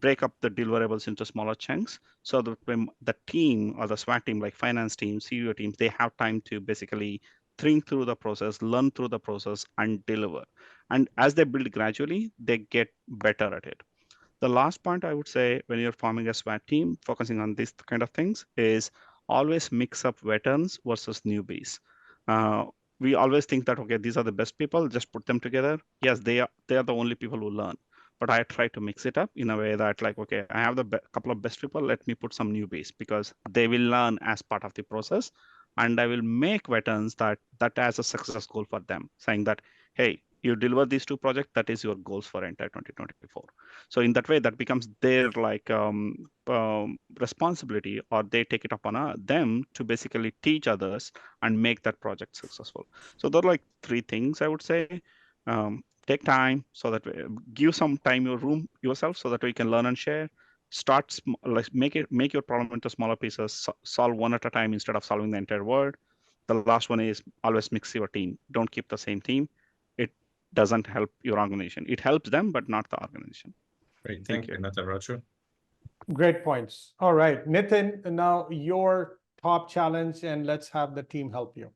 break up the deliverables into smaller chunks, so that when the team or the SWAT team, like finance team, CIO teams, they have time to basically think through the process, learn through the process, and deliver. And as they build gradually, they get better at it. The last point I would say, when you're forming a SWAT team, focusing on these kind of things, is always mix up veterans versus newbies. We always think that, okay, these are the best people, just put them together. Yes, they are the only people who learn. But I try to mix it up in a way that, like, okay, I have the couple of best people, let me put some newbies, because they will learn as part of the process. And I will make veterans that as a success goal for them, saying that, hey, you deliver these 2 projects, that is your goals for entire 2024. So in that way, that becomes their responsibility, or they take it upon them to basically teach others and make that project successful. So there are like 3 things I would say. Take time, so that give some time, your room yourself, so that we can learn and share. Start make your problem into smaller pieces, solve one at a time instead of solving the entire world. The last one is always mix your team. Don't keep the same team. It doesn't help your organization. It helps them, but not the organization. Great. Thank you, Nataraju. Great points. All right, Nithin, now your top challenge, and let's have the team help you.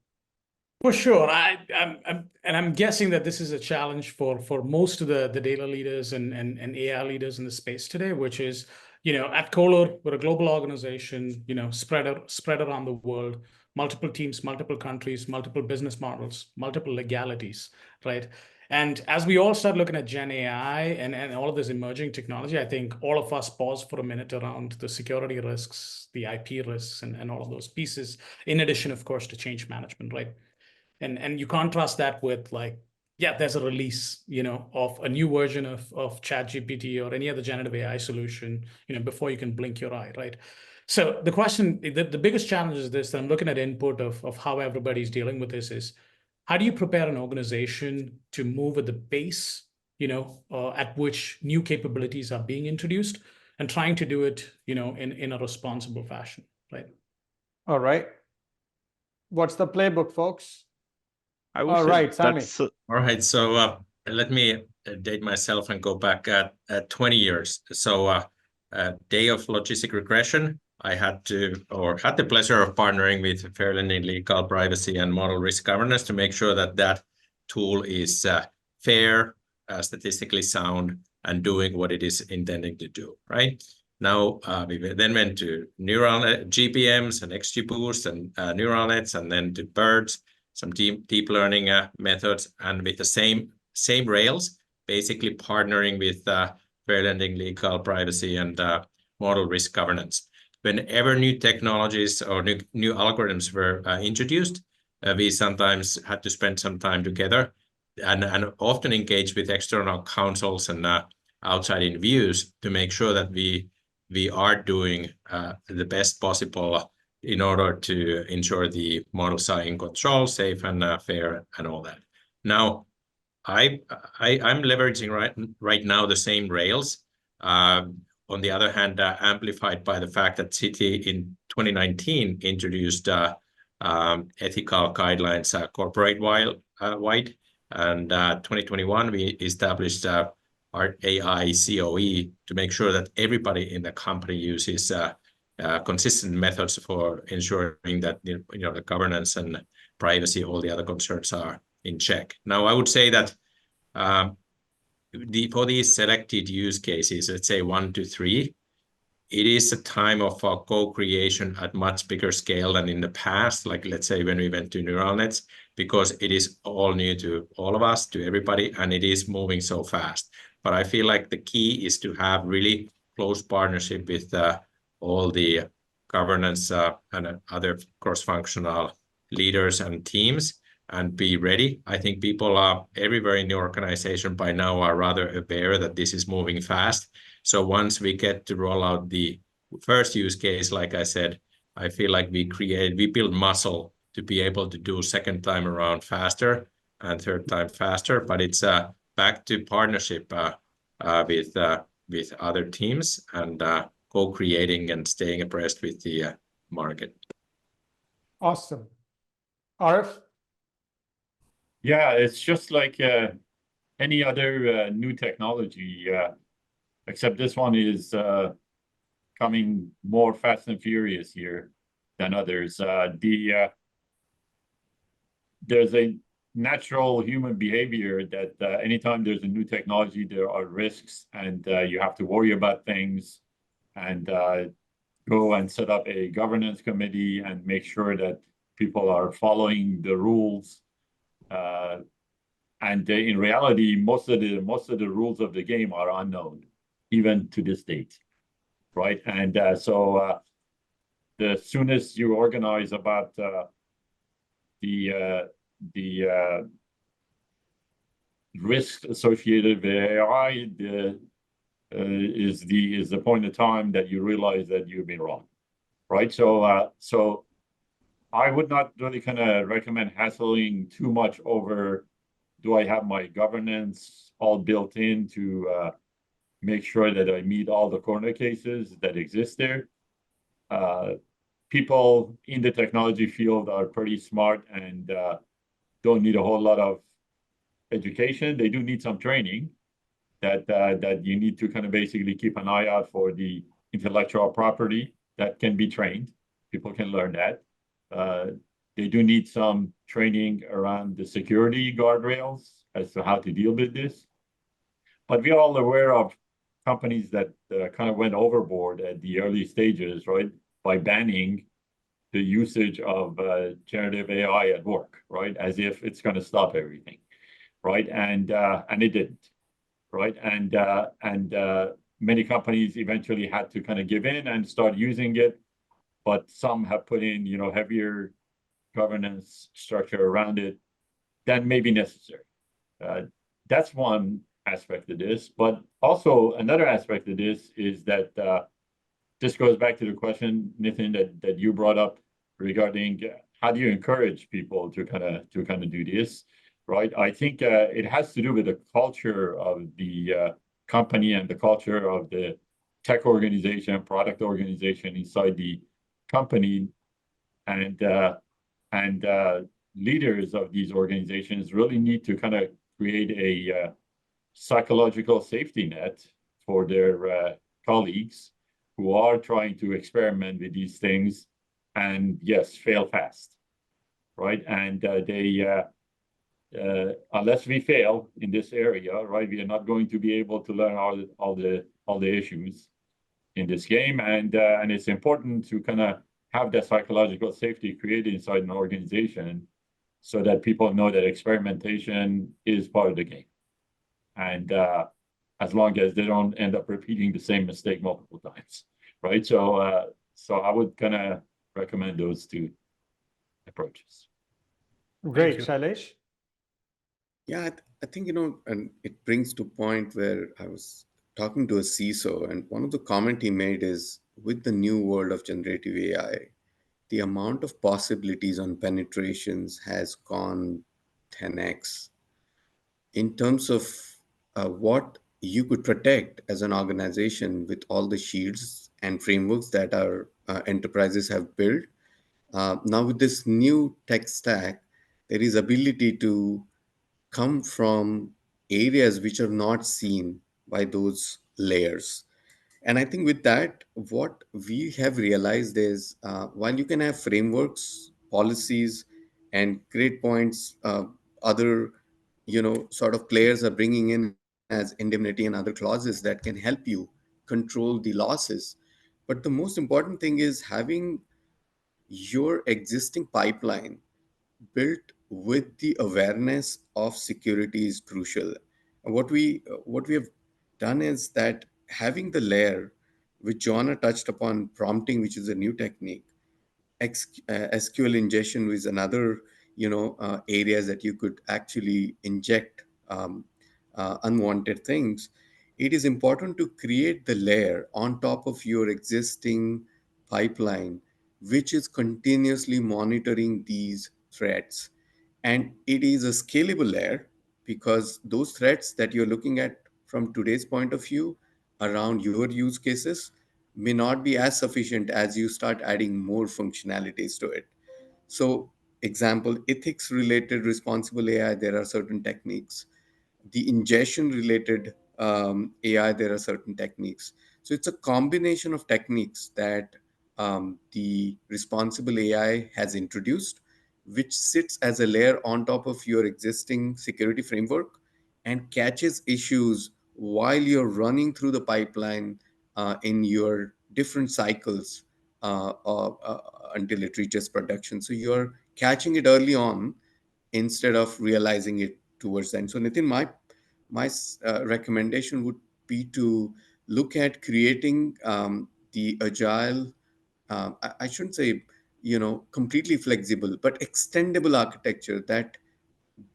For sure. I'm guessing that this is a challenge for most of the data leaders and AI leaders in the space today, which is, at Kohler, we're a global organization, spread around the world, multiple teams, multiple countries, multiple business models, multiple legalities, right? And as we all start looking at Gen AI and all of this emerging technology, I think all of us pause for a minute around the security risks, the IP risks, and all of those pieces, in addition, of course, to change management, right? And you contrast that with like, yeah, there's a release, of a new version of ChatGPT or any other generative AI solution, before you can blink your eye, right? So the question, the biggest challenge is this, that I'm looking at input of how everybody's dealing with this is, how do you prepare an organization to move at the pace, at which new capabilities are being introduced, and trying to do it, in a responsible fashion, right? All right. What's the playbook, folks? I would All say right, Sami. that's All right, so let me date myself and go back at 20 years. So day of logistic regression, I had the pleasure of partnering with Fairlending Legal Privacy and Model Risk Governance to make sure that that tool is fair, statistically sound, and doing what it is intending to do, right? Now, we then went to neural GPMs and XGBoost and neural nets, and then to BERTs, some deep learning methods, and with the same rails, basically partnering with Fairlending Legal Privacy and Model Risk Governance. Whenever new technologies or new algorithms were introduced, we sometimes had to spend some time together and often engage with external counsels and outside interviews to make sure that we are doing the best possible in order to ensure the models are in control, safe and fair and all that. Now, I'm leveraging right now the same rails. On the other hand, amplified by the fact that Citi in 2019 introduced ethical guidelines corporate-wide, and 2021 we established our AI COE to make sure that everybody in the company uses consistent methods for ensuring that the governance and privacy, all the other concerns are in check. Now, I would say that for these selected use cases, let's say 1 to 3, it is a time of co-creation at much bigger scale than in the past, like let's say when we went to neural nets, because it is all new to all of us, to everybody, and it is moving so fast. But I feel like the key is to have really close partnership with all the governance and other cross-functional leaders and teams, and be ready. I think people are everywhere in the organization by now are rather aware that this is moving fast. So once we get to roll out the first use case, like I said, I feel like we build muscle to be able to do second time around faster and third time faster. But it's back to partnership with other teams and co-creating and staying abreast with the market. Awesome. Aref? Yeah, it's just like any other new technology, except this one is coming more fast and furious here than others. There's a natural human behavior that anytime there's a new technology, there are risks, and you have to worry about things and go and set up a governance committee and make sure that people are following the rules. And in reality, most of the rules of the game are unknown, even to this date, right? And so the soonest you organize about the risks associated with AI, is the point of time that you realize that you've been wrong, right? So so I would not really kind of recommend hassling too much over, do I have my governance all built in to make sure that I meet all the corner cases that exist there? People in the technology field are pretty smart and don't need a whole lot of education. They do need some training that you need to kind of basically keep an eye out for the intellectual property that can be trained. People can learn that. They do need some training around the security guardrails as to how to deal with this. But we're all aware of companies that kind of went overboard at the early stages, right? By banning the usage of generative AI at work, right? As if it's going to stop everything, right? And it didn't, right? And many companies eventually had to kind of give in and start using it, but some have put in, you know, heavier governance structure around it than may be necessary. That's one aspect of this, but also another aspect of this is that this goes back to the question, Nithin, that you brought up regarding how do you encourage people to kind of do this, right? I think it has to do with the culture of the company and the culture of the tech organization, product organization inside the company, and leaders of these organizations really need to kind of create a psychological safety net for their colleagues who are trying to experiment with these things and, yes, fail fast, right? And unless we fail in this area, right, we are not going to be able to learn all the issues in this game. And it's important to kind of have that psychological safety created inside an organization so that people know that experimentation is part of the game. And as long as they don't end up repeating the same mistake multiple times, right? So I would kind of recommend those two approaches. Great, Shailesh. Yeah, I think, you know, and it brings to a point where I was talking to a CISO, and one of the comment he made is, with the new world of generative AI, the amount of possibilities on penetrations has gone 10x. In terms of what you could protect as an organization with all the shields and frameworks that our enterprises have built. Now with this new tech stack, there is ability to come from areas which are not seen by those layers. And I think with that, what we have realized is while you can have frameworks, policies, and great points, other, you know, sort of players are bringing in as indemnity and other clauses that can help you control the losses. But the most important thing is having your existing pipeline built with the awareness of security is crucial. And what we have done is that having the layer, which Joanna touched upon, prompting, which is a new technique, SQL ingestion is another, you know, areas that you could actually inject unwanted things. It is important to create the layer on top of your existing pipeline, which is continuously monitoring these threats. And it is a scalable layer because those threats that you're looking at from today's point of view around your use cases may not be as sufficient as you start adding more functionalities to it. So, example, ethics related responsible AI, there are certain techniques. The ingestion related AI, there are certain techniques. So it's a combination of techniques that the responsible AI has introduced, which sits as a layer on top of your existing security framework and catches issues while you're running through the pipeline in your different cycles until it reaches production. So you're catching it early on instead of realizing it towards the end. So Nithin, my recommendation would be to look at creating the agile. I shouldn't say, you know, completely flexible, but extendable architecture that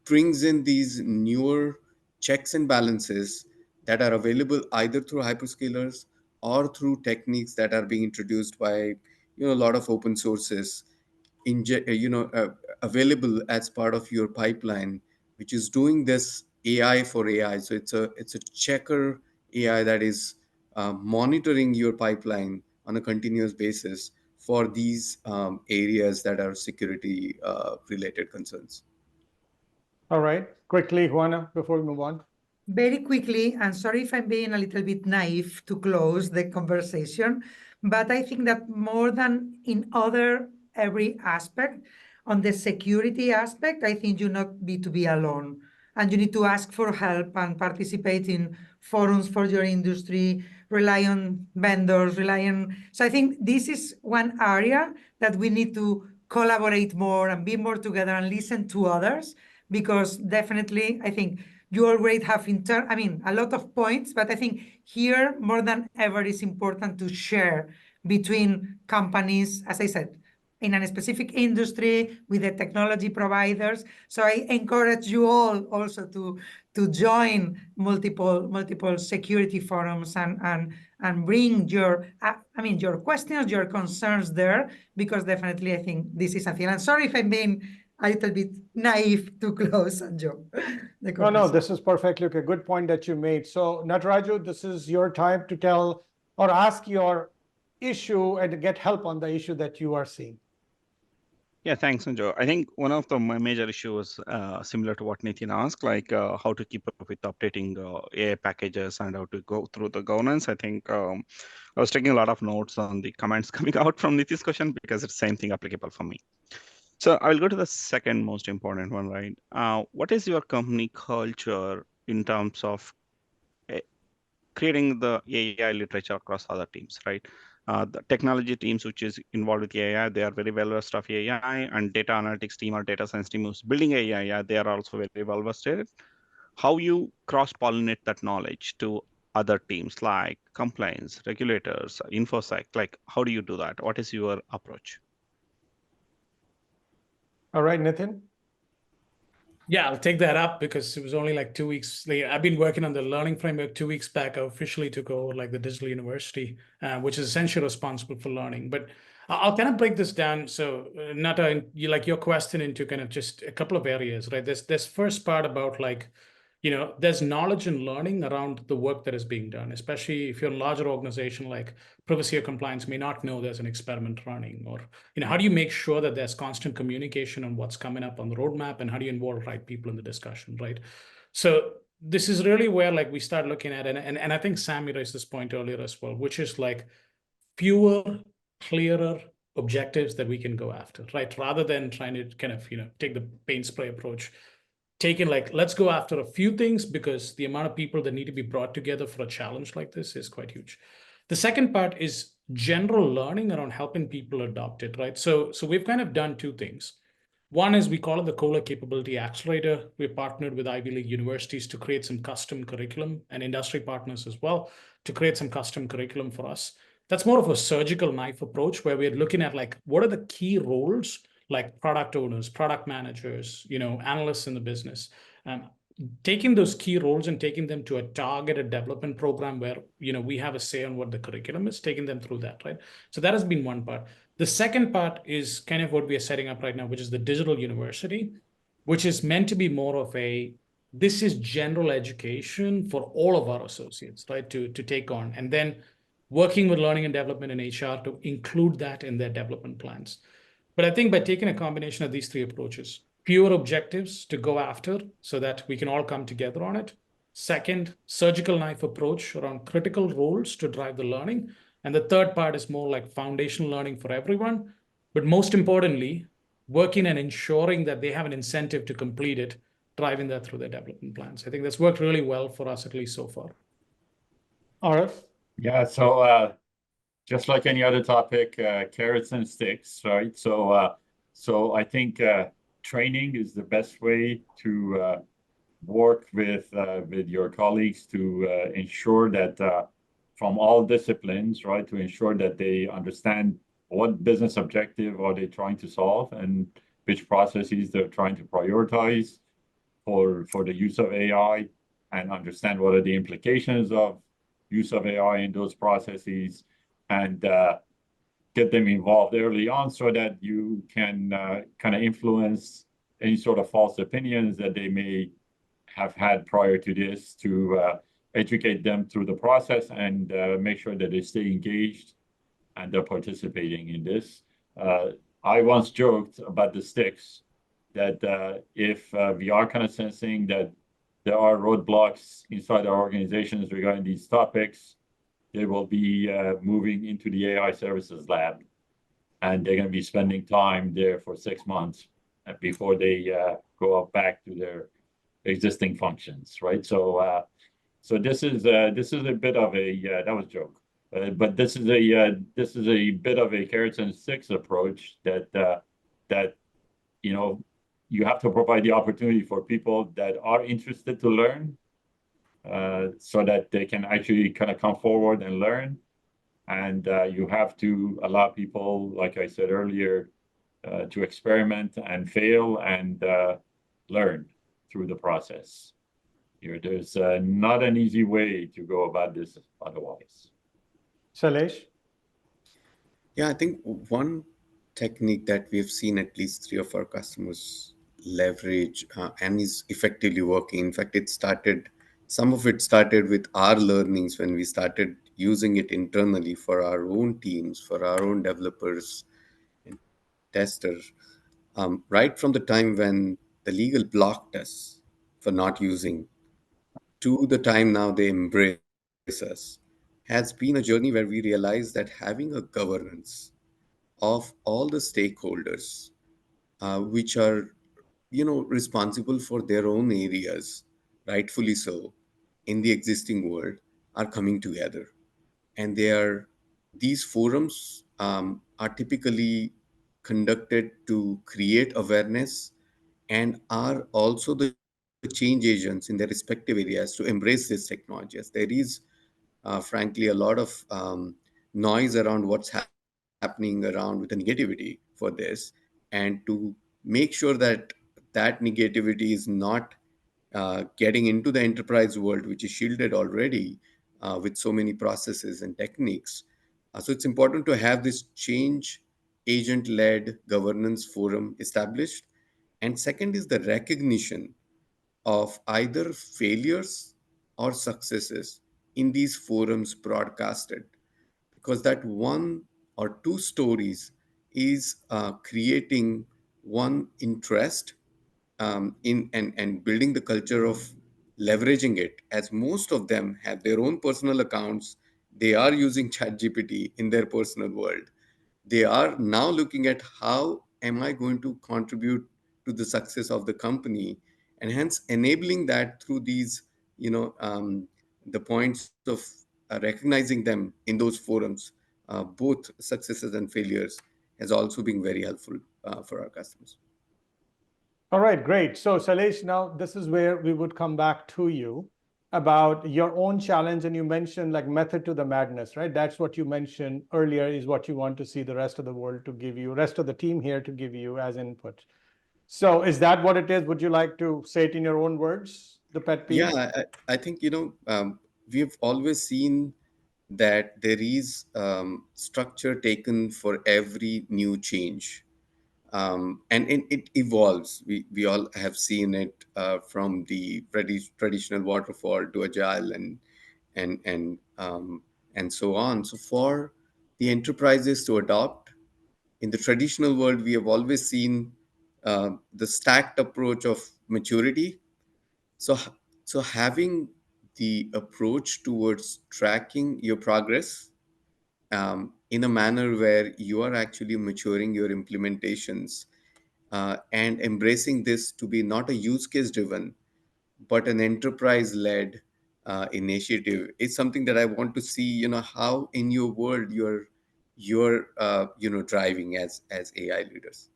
brings in these newer checks and balances that are available either through hyperscalers or through techniques that are being introduced by, you know, a lot of open sources available as part of your pipeline, which is doing this AI for AI. So it's a checker AI that is monitoring your pipeline on a continuous basis for these areas that are security related concerns. All right, quickly, Juana, before we move on. Very quickly, and sorry if I'm being a little bit naive to close the conversation, but I think that more than in every aspect, on the security aspect, I think you not need to be alone. And you need to ask for help and participate in forums for your industry, rely on vendors, So I think this is one area that we need to collaborate more and be more together and listen to others, because definitely I think you already have a lot of points, but I think here more than ever is important to share between companies, as I said, in a specific industry with the technology providers. So I encourage you all also to join multiple security forums and bring your your questions, your concerns there, because definitely I think this is a thing. And sorry if I'm being a little bit naive to close, Joe. No, this is perfectly okay. Good point that you made. So Nataraju, this is your time to tell or ask your issue and get help on the issue that you are seeing. Yeah, thanks, Joe. I think one of the major issues similar to what Nithin asked, like how to keep up with updating AI packages and how to go through the governance. I think I was taking a lot of notes on the comments coming out from Nithin's question because it's the same thing applicable for me. So I will go to the second most important one, right? What is your company culture in terms of creating the AI literature across other teams, right? The technology teams, which is involved with AI, they are very well versed of AI, and data analytics team or data science team who's building AI, they are also very well versed in it. How you cross-pollinate that knowledge to other teams like compliance, regulators, infosec, like how do you do that? What is your approach? All right, Nithin. Yeah, I'll take that up because it was only like 2 weeks later. I've been working on the learning framework 2 weeks back. I officially took over like the digital university, which is essentially responsible for learning. But I'll kind of break this down. So Nata, you like your question into kind of just a couple of areas, right? There's first part about like, there's knowledge and learning around the work that is being done, especially if you're a larger organization like privacy or compliance may not know there's an experiment running, or how do you make sure that there's constant communication on what's coming up on the roadmap, and how do you involve right people in the discussion, right? So this is really where like we start looking at, and I think Sami raised this point earlier as well, which is like fewer, clearer objectives that we can go after, right? Rather than trying to kind of take the paint spray approach. Taking like, let's go after a few things because the amount of people that need to be brought together for a challenge like this is quite huge. The second part is general learning around helping people adopt it, right? So we've kind of done two things. One is we call it the Kohler Capability Accelerator. We've partnered with Ivy League universities to create some custom curriculum, and industry partners as well to create some custom curriculum for us. That's more of a surgical knife approach where we're looking at like, what are the key roles like product owners, product managers, analysts in the business, taking those key roles and taking them to a targeted development program where, we have a say on what the curriculum is, taking them through that, right? So that has been one part. The second part is kind of what we are setting up right now, which is the digital university, which is meant to be more of this is general education for all of our associates, right? To take on, and then working with learning and development and HR to include that in their development plans. But I think by taking a combination of these three approaches, fewer objectives to go after so that we can all come together on it. Second, surgical knife approach around critical roles to drive the learning. And the third part is more like foundational learning for everyone. But most importantly, working and ensuring that they have an incentive to complete it, driving that through their development plans. I think that's worked really well for us, at least so far. Aref? Yeah, so just like any other topic, carrots and sticks, right? So I think training is the best way to work with your colleagues to ensure that from all disciplines, right, to ensure that they understand what business objective are they trying to solve and which processes they're trying to prioritize for the use of AI, and understand what are the implications of use of AI in those processes, and get them involved early on so that you can kind of influence any sort of false opinions that they may have had prior to this, to educate them through the process and make sure that they stay engaged and they're participating in this. I once joked about the sticks, that if we are kind of sensing that there are roadblocks inside our organizations regarding these topics, they will be moving into the AI services lab, and they're going to be spending time there for 6 months before they go up back to their existing functions, right? So this is a bit of a that was a joke, but this is a bit of a carrots and sticks approach that you have to provide the opportunity for people that are interested to learn, so that they can actually kind of come forward and learn. And you have to allow people, like I said earlier, to experiment and fail and learn through the process. There's not an easy way to go about this otherwise. Shailesh? Yeah, I think one technique that we have seen at least 3 of our customers leverage and is effectively working. In fact, some of it started with our learnings when we started using it internally for our own teams, for our own developers and testers. Right from the time when the legal blocked us for not using to the time now they embrace us has been a journey where we realize that having a governance of all the stakeholders, which are responsible for their own areas, rightfully so, in the existing world, are coming together. And these forums are typically conducted to create awareness and are also the change agents in their respective areas to embrace these technologies. There is, frankly, a lot of noise around what's happening around with the negativity for this, and to make sure that that negativity is not getting into the enterprise world, which is shielded already with so many processes and techniques. So it's important to have this change agent-led governance forum established. And second is the recognition of either failures or successes in these forums broadcasted, because that one or two stories is creating one interest in and building the culture of leveraging it, as most of them have their own personal accounts. They are using ChatGPT in their personal world. They are now looking at how am I going to contribute to the success of the company, and hence enabling that through these, the points of recognizing them in those forums, both successes and failures, has also been very helpful for our customers. All right, great. So Shailesh, now this is where we would come back to you about your own challenge. And you mentioned like method to the madness, right? That's what you mentioned earlier is what you want to see the rest of the world to give you, rest of the team here to give you as input. So is that what it is? Would you like to say it in your own words, the pet peeve? Yeah, I think, we've always seen that there is structure taken for every new change. And it evolves. We all have seen it from the traditional waterfall to agile and so on. So for the enterprises to adopt, in the traditional world, we have always seen the stacked approach of maturity. So so having the approach towards tracking your progress in a manner where you are actually maturing your implementations and embracing this to be not a use case driven, but an enterprise led initiative is something that I want to see, how in your world you're driving as AI leaders.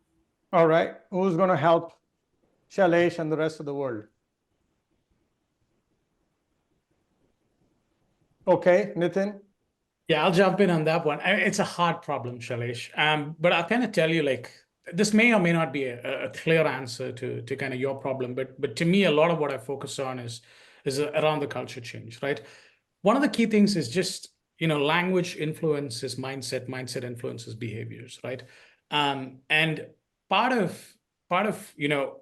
All right. Who's going to help Shailesh and the rest of the world? Okay, Nithin? Yeah, I'll jump in on that one. It's a hard problem, Shailesh. But I'll kind of tell you, like, this may or may not be a clear answer to kind of your problem. But to me, a lot of what I focus on is around the culture change, right? One of the key things is just, language influences mindset, mindset influences behaviors, right? And part of,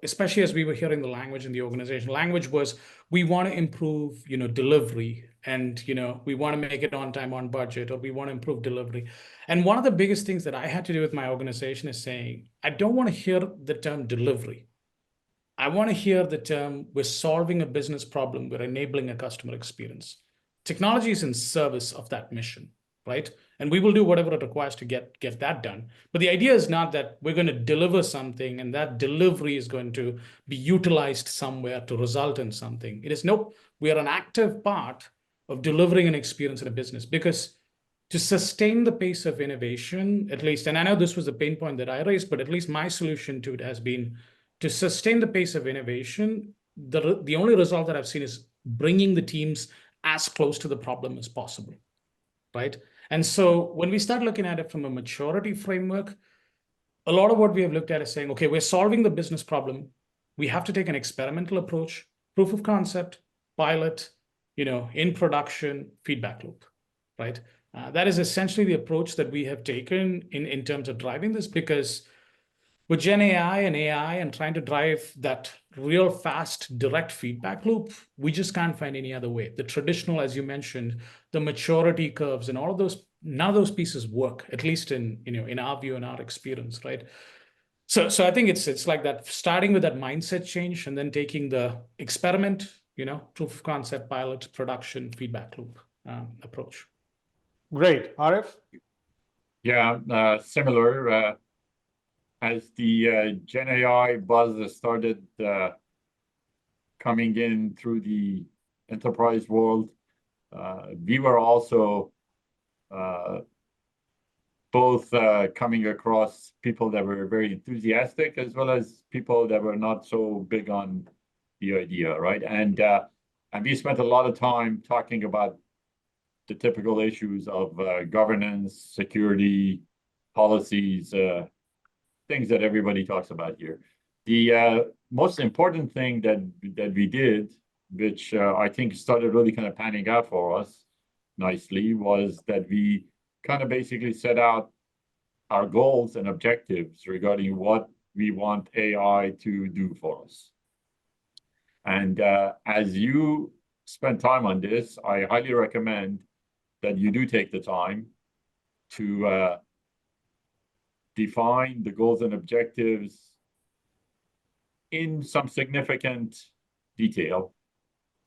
especially as we were hearing the language in the organization, language was, we want to improve, delivery, and, we want to make it on time, on budget, or we want to improve delivery. And one of the biggest things that I had to do with my organization is saying, I don't want to hear the term delivery. I want to hear the term, we're solving a business problem, we're enabling a customer experience. Technology is in service of that mission, right? And we will do whatever it requires to get that done. But the idea is not that we're going to deliver something and that delivery is going to be utilized somewhere to result in something. It is, nope, we are an active part of delivering an experience in a business, because to sustain the pace of innovation, at least, and I know this was a pain point that I raised, but at least my solution to it has been to sustain the pace of innovation, the only result that I've seen is bringing the teams as close to the problem as possible, right? And so when we start looking at it from a maturity framework, a lot of what we have looked at is saying, okay, we're solving the business problem. We have to take an experimental approach, proof of concept, pilot, in production, feedback loop, right? That is essentially the approach that we have taken in terms of driving this, because with Gen AI and trying to drive that real fast direct feedback loop, we just can't find any other way. The traditional, as you mentioned, the maturity curves and all of those, none of those pieces work, at least in our view and our experience, right? So I think it's like that, starting with that mindset change and then taking the experiment, proof of concept, pilot, production, feedback loop approach. Great. Aref? Yeah, similar. As the Gen AI buzz started coming in through the enterprise world, we were also both coming across people that were very enthusiastic, as well as people that were not so big on the idea, right? And we spent a lot of time talking about the typical issues of governance, security, policies, things that everybody talks about here. The most important thing that we did, which I think started really kind of panning out for us nicely, was that we kind of basically set out our goals and objectives regarding what we want AI to do for us. And as you spend time on this, I highly recommend that you do take the time to define the goals and objectives in some significant detail.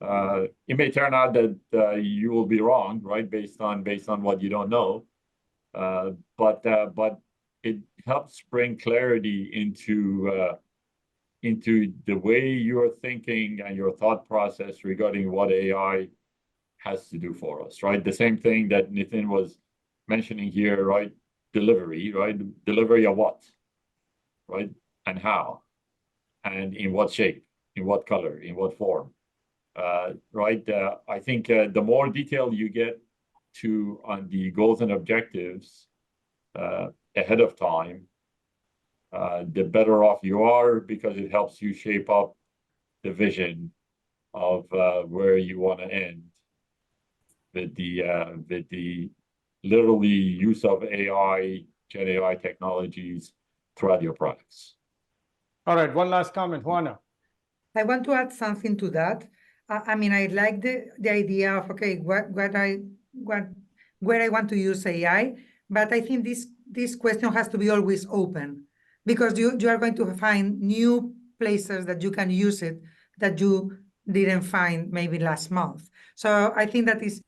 It may turn out that you will be wrong, right, based on what you don't know, but it helps bring clarity into the way you're thinking and your thought process regarding what AI has to do for us, right? The same thing that Nithin was mentioning here, right? Delivery, right? Delivery of what, right? And how, and in what shape, in what color, in what form, right? I think the more detail you get to on the goals and objectives ahead of time, the better off you are, because it helps you shape up the vision of where you want to end with the literally use of AI, Gen AI technologies throughout your products. All right, one last comment, Juana. I want to add something to that. I mean, I like the idea of, okay, where I want to use AI, but I think this question has to be always open, because you are going to find new places that you can use it that you didn't find maybe last month. So I think that is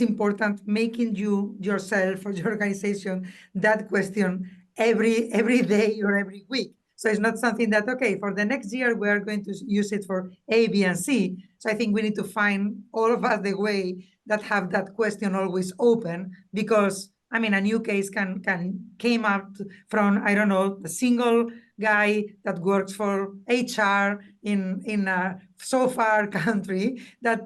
important, making yourself or your organization that question every day or every week. So it's not something that, okay, for the next year, we are going to use it for A, B, and C. So I think we need to find, all of us, the way that have that question always open, because I mean, a new case came up from, I don't know, the single guy that works for HR in a so far country, that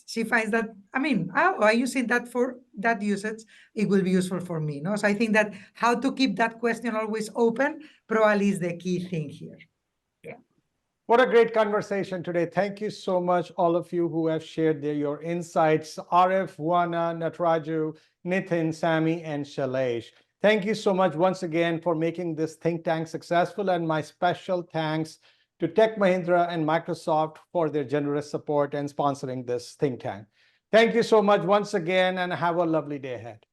she finds that, I mean, I using that for that usage, it will be useful for me. No? So I think that how to keep that question always open probably is the key thing here. Yeah. What a great conversation today. Thank you so much, all of you who have shared your insights. Aref, Juana, Nataraju, Nithin, Sami, and Shailesh. Thank you so much once again for making this think tank successful, and my special thanks to Tech Mahindra and Microsoft for their generous support and sponsoring this think tank. Thank you so much once again, and have a lovely day ahead.